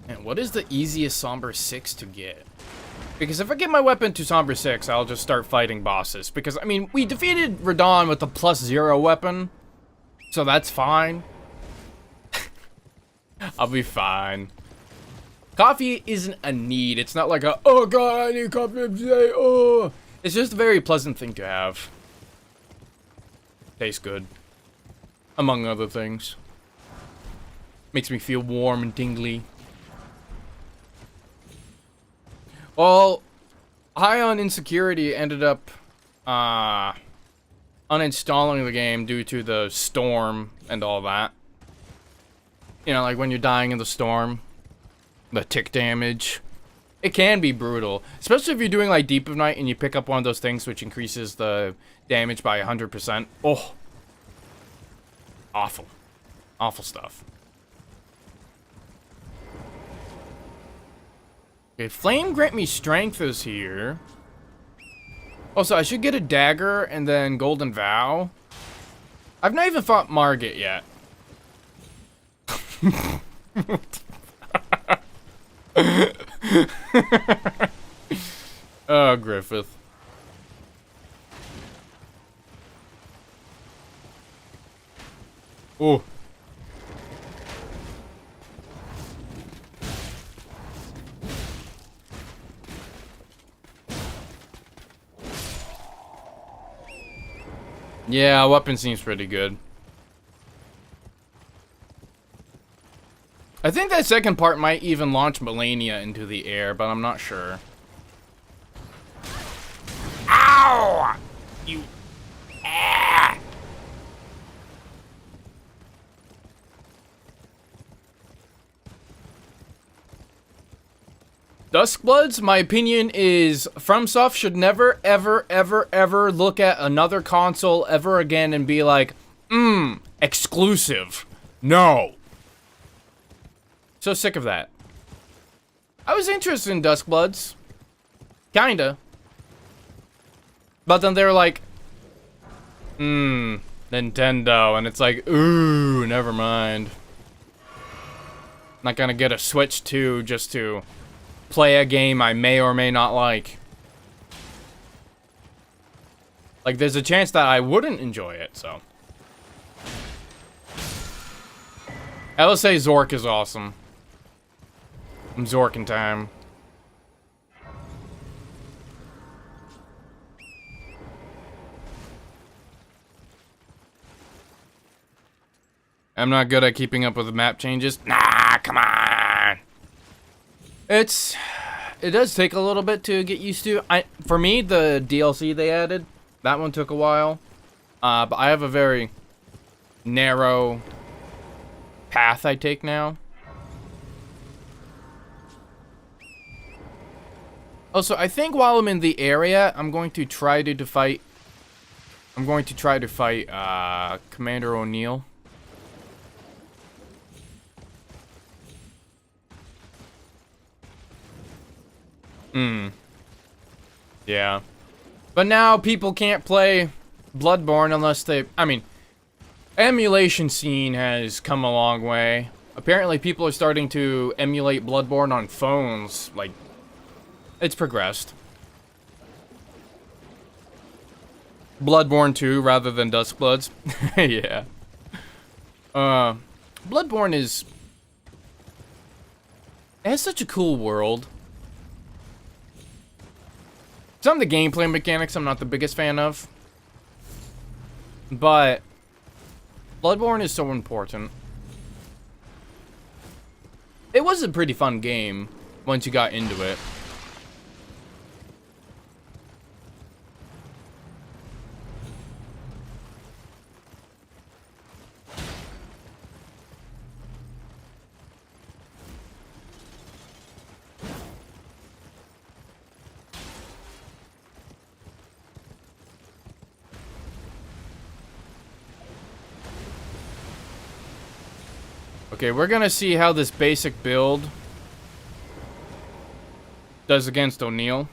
And what is the easiest Somber 6 to get? Because if I get my weapon to Somber 6, I'll just start fighting bosses. Because, I mean, we defeated Radon with the +0 weapon. So that's fine. I'll be fine. Coffee isn't a need. It's not like a, oh god, I need coffee today, oh. It's just a very pleasant thing to have. Tastes good. Among other things. Makes me feel warm and tingly. Well, High on Insecurity ended up, uninstalling the game due to the storm and all that. You know, like when you're dying in the storm. The tick damage. It can be brutal. Especially if you're doing like Deep of Night and you pick up one of those things which increases the damage by 100%. Oh. Awful. Awful stuff. Okay, Flame Grant Me Strength is here. Also, I should get a dagger and then Golden Vow. I've not even fought Margit yet. Oh, Griffith. Oh. Yeah, weapon seems pretty good. I think that second part might even launch Melania into the air, but I'm not sure. Ow! You... Ah! Duskbloods, my opinion is FromSoft should never, ever, ever, ever look at another console ever again and be like, exclusive. No. So sick of that. I was interested in Duskbloods. Kinda. But then they were like, Nintendo. And it's like, ooh, never mind. Not gonna get a Switch 2 just to play a game I may or may not like. Like, there's a chance that I wouldn't enjoy it, so. I will say Zork is awesome. I'm Zorking time. I'm not good at keeping up with the map changes. Nah, come on. It does take a little bit to get used to. For me, the DLC they added, that one took a while. But I have a very narrow path I take now. Also, I think while I'm in the area, I'm going to try to fight Commander O'Neill. Yeah. But now people can't play Bloodborne unless they... I mean, emulation scene has come a long way. Apparently people are starting to emulate Bloodborne on phones. Like, it's progressed. Bloodborne 2 rather than Duskbloods. Yeah. Bloodborne is... It has such a cool world. Some of the gameplay mechanics I'm not the biggest fan of. But Bloodborne is so important. It was a pretty fun game once you got into it. Okay, we're gonna see how this basic build does against O'Neill.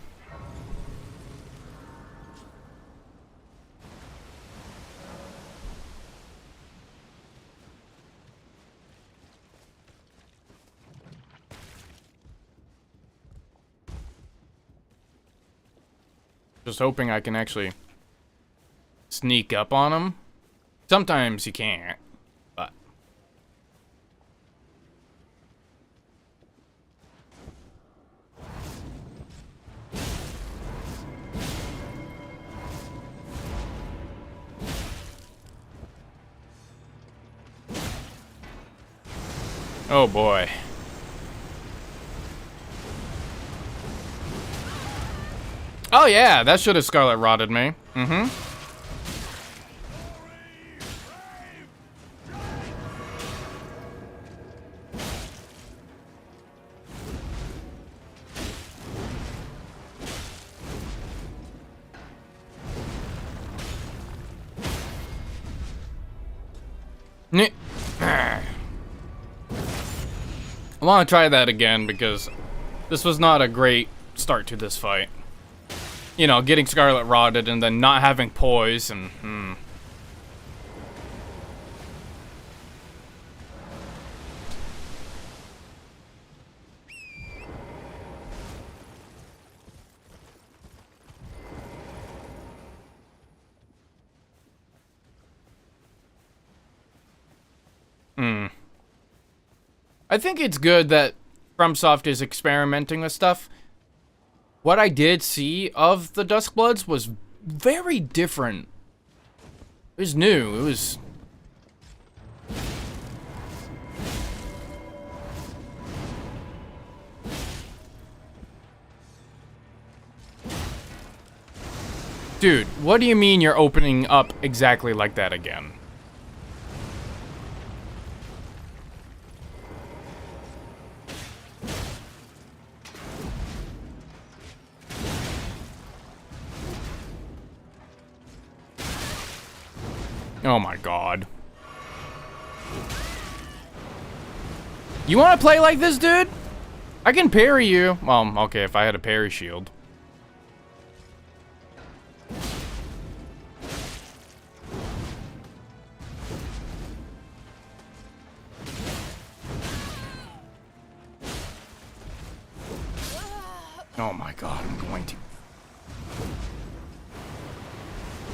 Just hoping I can actually sneak up on him. Sometimes you can't. Oh boy. Oh yeah, that should have Scarlet Rotted me. Mm-hmm. I want to try that again because This was not a great start to this fight. You know, getting Scarlet rotted and then not having poise and I think it's good that FromSoft is experimenting with stuff. What I did see of the Duskbloods was very different. It was new. It was... Dude, what do you mean you're opening up exactly like that again? Oh my god. You want to play like this, dude? I can parry you. Well, okay, if I had a parry shield. Oh my god,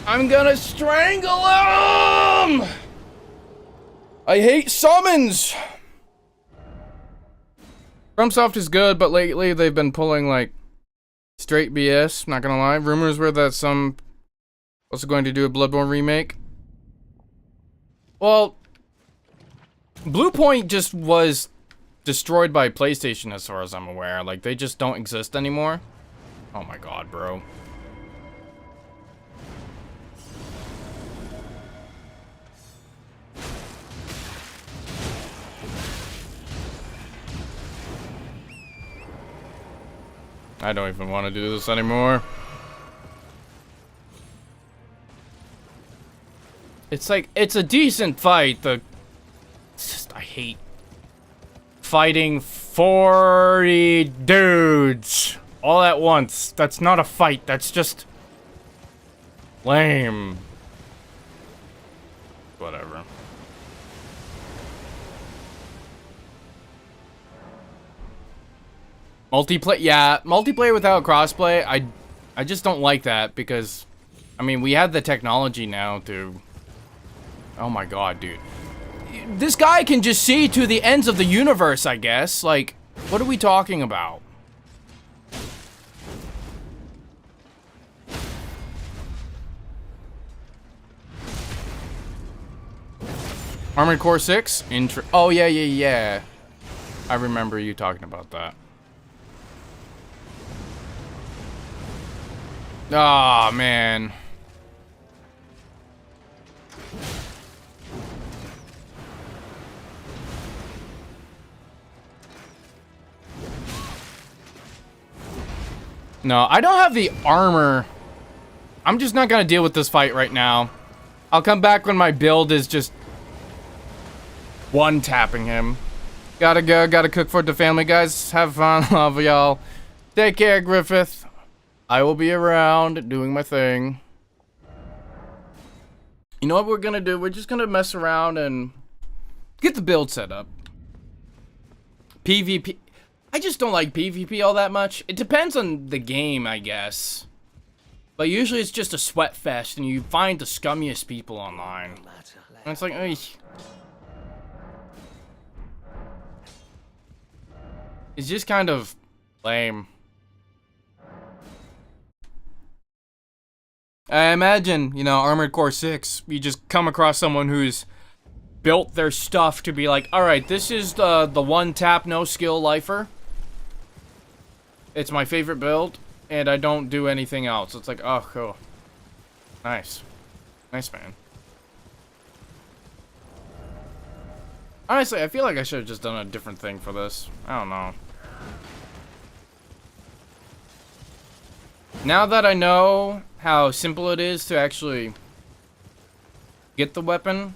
I'm gonna strangle him! I hate summons! FromSoft is good, but lately they've been pulling, like, straight BS, not gonna lie. Rumors were that some was going to do a Bloodborne remake. Well, Bluepoint just was destroyed by PlayStation as far as I'm aware. Like, they just don't exist anymore. Oh my god, bro. I don't even want to do this anymore. It's like, it's a decent fight. It's just, I hate fighting 40 dudes all at once. That's not a fight. That's just lame. Whatever. Multiplayer, yeah, multiplayer without crossplay, I just don't like that because, I mean, we have the technology now to, oh my god, dude. This guy can just see to the ends of the universe, I guess. Like, what are we talking about? Armored Core 6? Oh, yeah. I remember you talking about that. Ah, oh, man. No, I don't have the armor. I'm just not gonna deal with this fight right now. I'll come back when my build is just one-tapping him. Gotta go, gotta cook for the family, guys. Have fun, love y'all. Take care, Griffith. I will be around doing my thing. You know what we're gonna do? We're just gonna mess around and get the build set up. PvP. I just don't like PvP all that much. It depends on the game, I guess. But usually it's just a sweat fest and you find the scummiest people online. And it's like, ugh. It's just kind of lame. I imagine, you know, Armored Core 6, you just come across someone who's built their stuff to be like, alright, this is the one tap, no skill lifer. It's my favorite build, and I don't do anything else. It's like, oh, cool. Nice. Nice, man. Honestly, I feel like I should have just done a different thing for this. I don't know. Now that I know how simple it is to actually get the weapon,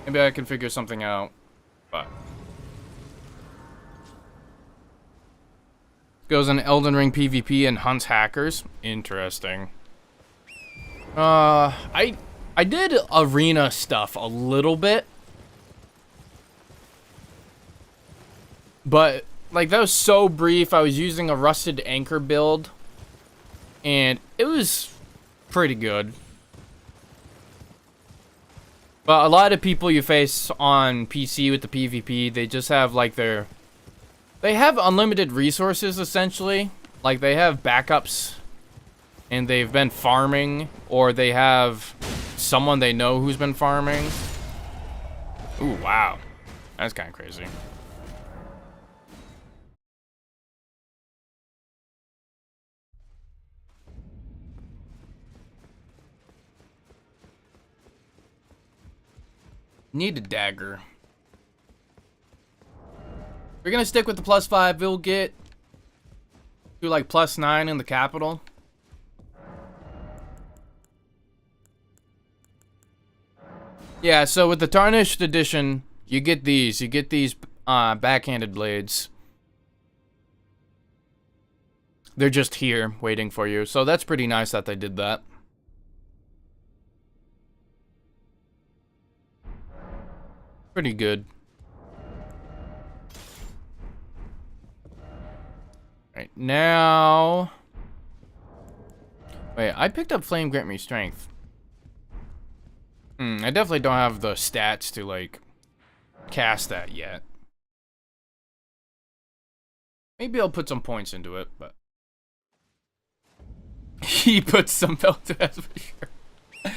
maybe I can figure something out. But Goes in Elden Ring PvP and hunts hackers. Interesting. I did arena stuff a little bit. But, like, that was so brief. I was using a Rusted Anchor build. And it was pretty good. But a lot of people you face on PC with the PvP, they just have, like, they have unlimited resources, essentially. Like, they have backups. And they've been farming. Or they have someone they know who's been farming. Ooh, wow. That's kind of crazy. Need a dagger. We're gonna stick with the +5. We'll get to like +9 in the capital. Yeah, so with the Tarnished edition, you get these. You get these backhanded blades. They're just here waiting for you. So that's pretty nice that they did that. Pretty good. Right, now... Wait, I picked up Flame Grant Me Strength. I definitely don't have the stats to, like, cast that yet. Maybe I'll put some points into it, but... He puts some belt to us for sure.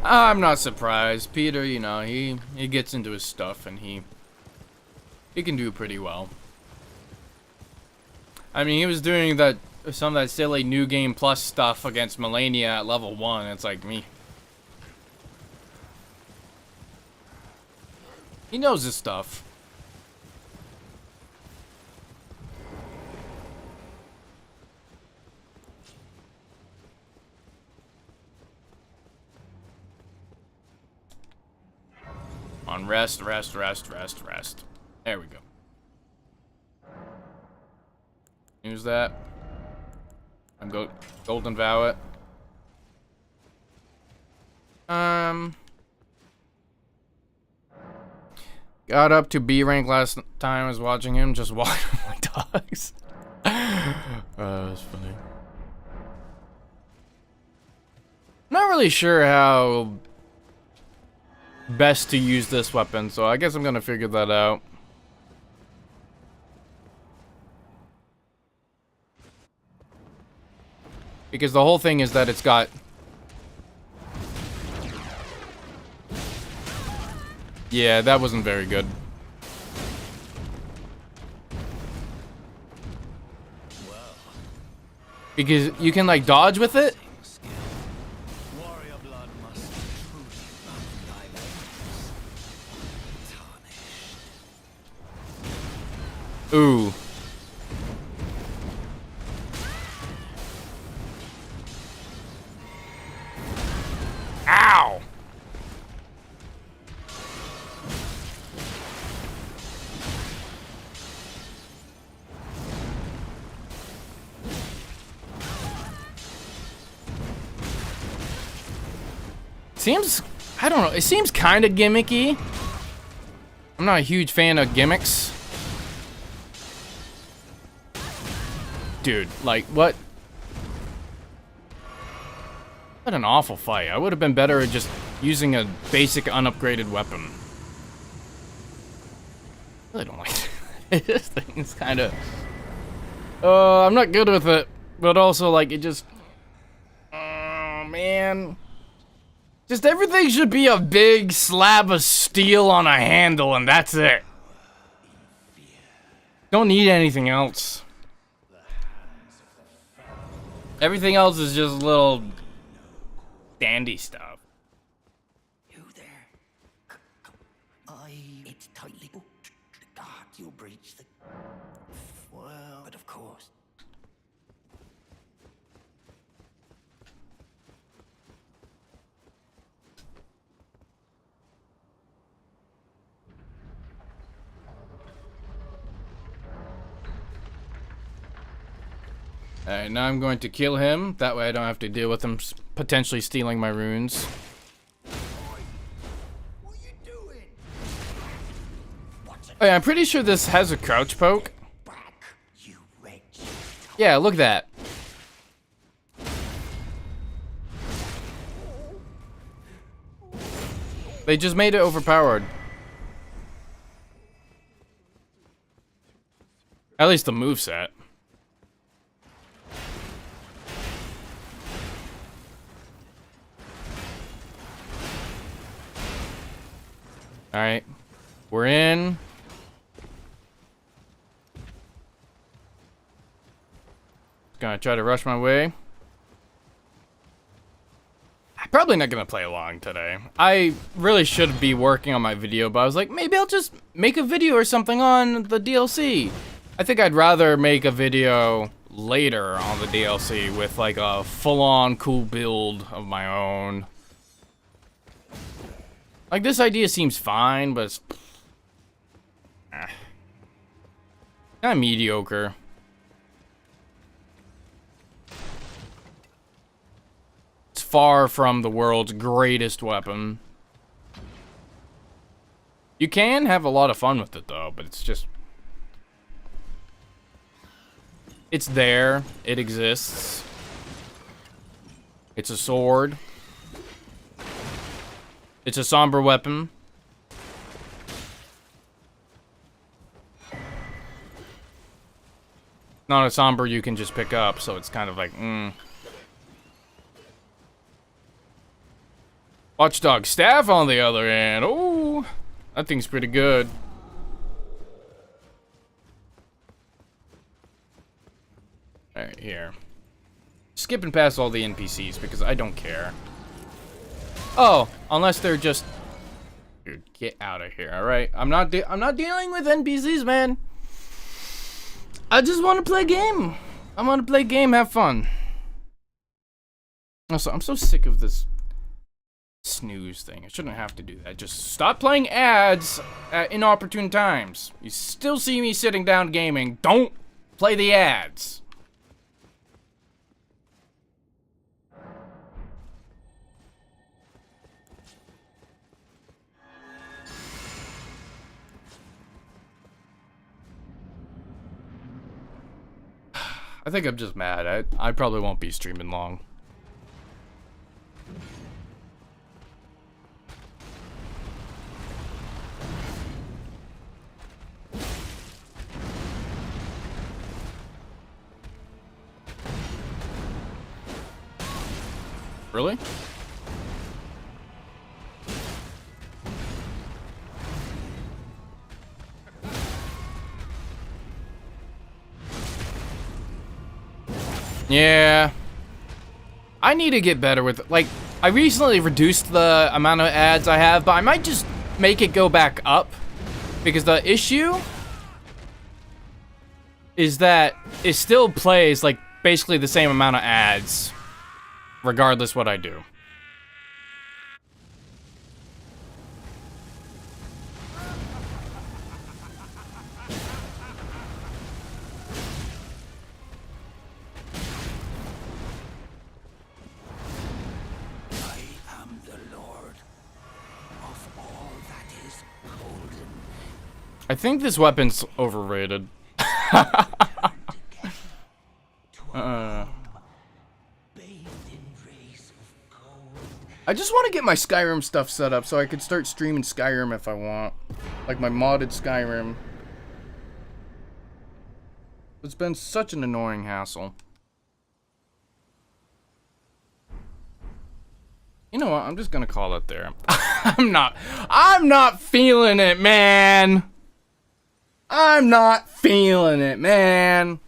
I'm not surprised. Peter, you know, he gets into his stuff and he can do pretty well. I mean, he was doing some of that silly New Game Plus stuff against Melania at level 1. It's like me. He knows his stuff. On rest. There we go. Use that. I'm golden vow it. Got up to B rank last time I was watching him, just walking my dogs. That's funny. Not really sure how best to use this weapon, so I guess I'm gonna figure that out. Because the whole thing is that it's got... Yeah, that wasn't very good. Because you can, like, dodge with it? Warrior blood must truly run in thy veins. Tarnished. Ooh. Ow! Seems, I don't know, it seems kind of gimmicky. I'm not a huge fan of gimmicks. Dude, like, what? What an awful fight. I would have been better at just using a basic unupgraded weapon. I really don't like it. This thing is kind of... I'm not good with it. But also, like, it just... Oh, man. Just everything should be a big slab of steel on a handle, and that's it. Don't need anything else. Everything else is just little dandy stuff. You there? It's tightly booked. The guards, you'll breach the... Well, but of course. Alright, now I'm going to kill him. That way I don't have to deal with him potentially stealing my runes. What are you doing? What's it Oh yeah, I'm pretty sure this has a crouch poke. back, you wretch? Yeah, look at that. They just made it overpowered. At least the moveset. Alright. We're in. Gonna try to rush my way. I'm probably not gonna play along today. I really should be working on my video, but I was like, maybe I'll just make a video or something on the DLC. I think I'd rather make a video later on the DLC with like a full-on cool build of my own. Like, this idea seems fine, but it's kind of mediocre. It's far from the world's greatest weapon. You can have a lot of fun with it, though, but it's just... It's there. It exists. It's a sword. It's a somber weapon. Not a somber you can just pick up, so it's kind of like, Watchdog staff on the other hand. Oh, that thing's pretty good. Alright, here. Skipping past all the NPCs because I don't care. Oh, unless they're just... Dude, get out of here, alright? I'm not dealing with NPCs, man. I just want to play a game. I want to play a game, have fun. Also, I'm so sick of this snooze thing. I shouldn't have to do that. Just stop playing ads at inopportune times. You still see me sitting down gaming. Don't play the ads. I think I'm just mad. I probably won't be streaming long. Really? Yeah. I need to get better with it. Like, I recently reduced the amount of ads I have, but I might just make it go back up. Because the issue is that it still plays, like, basically the same amount of ads, regardless what I do. I think this weapon's overrated. I just want to get my Skyrim stuff set up so I could start streaming Skyrim if I want. Like my modded Skyrim. It's been such an annoying hassle. You know what? I'm just gonna call it there. I'm not feeling it, man. I'm not feeling it, man.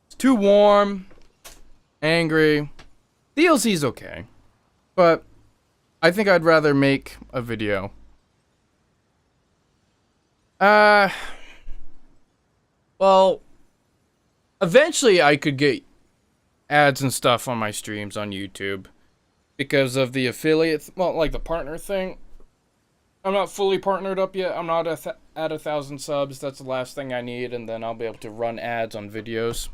It's too warm. Angry. DLC's okay. But I think I'd rather make a video. Well, eventually I could get ads and stuff on my streams on YouTube because of the affiliate, well, like the partner thing. I'm not fully partnered up yet. I'm not at 1,000 subs. That's the last thing I need, and then I'll be able to run ads on videos.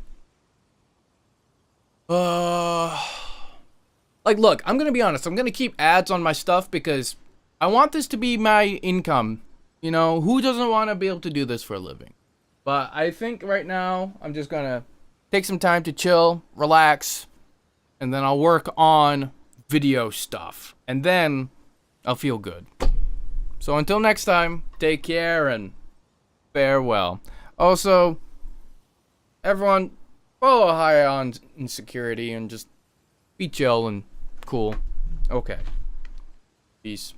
Like, look, I'm gonna be honest. I'm gonna keep ads on my stuff because I want this to be my income. You know, who doesn't want to be able to do this for a living? But I think right now I'm just gonna take some time to chill, relax, and then I'll work on video stuff. And then I'll feel good. So until next time, take care and farewell. Also, everyone, follow high on insecurity and just be chill and cool. Okay. Peace.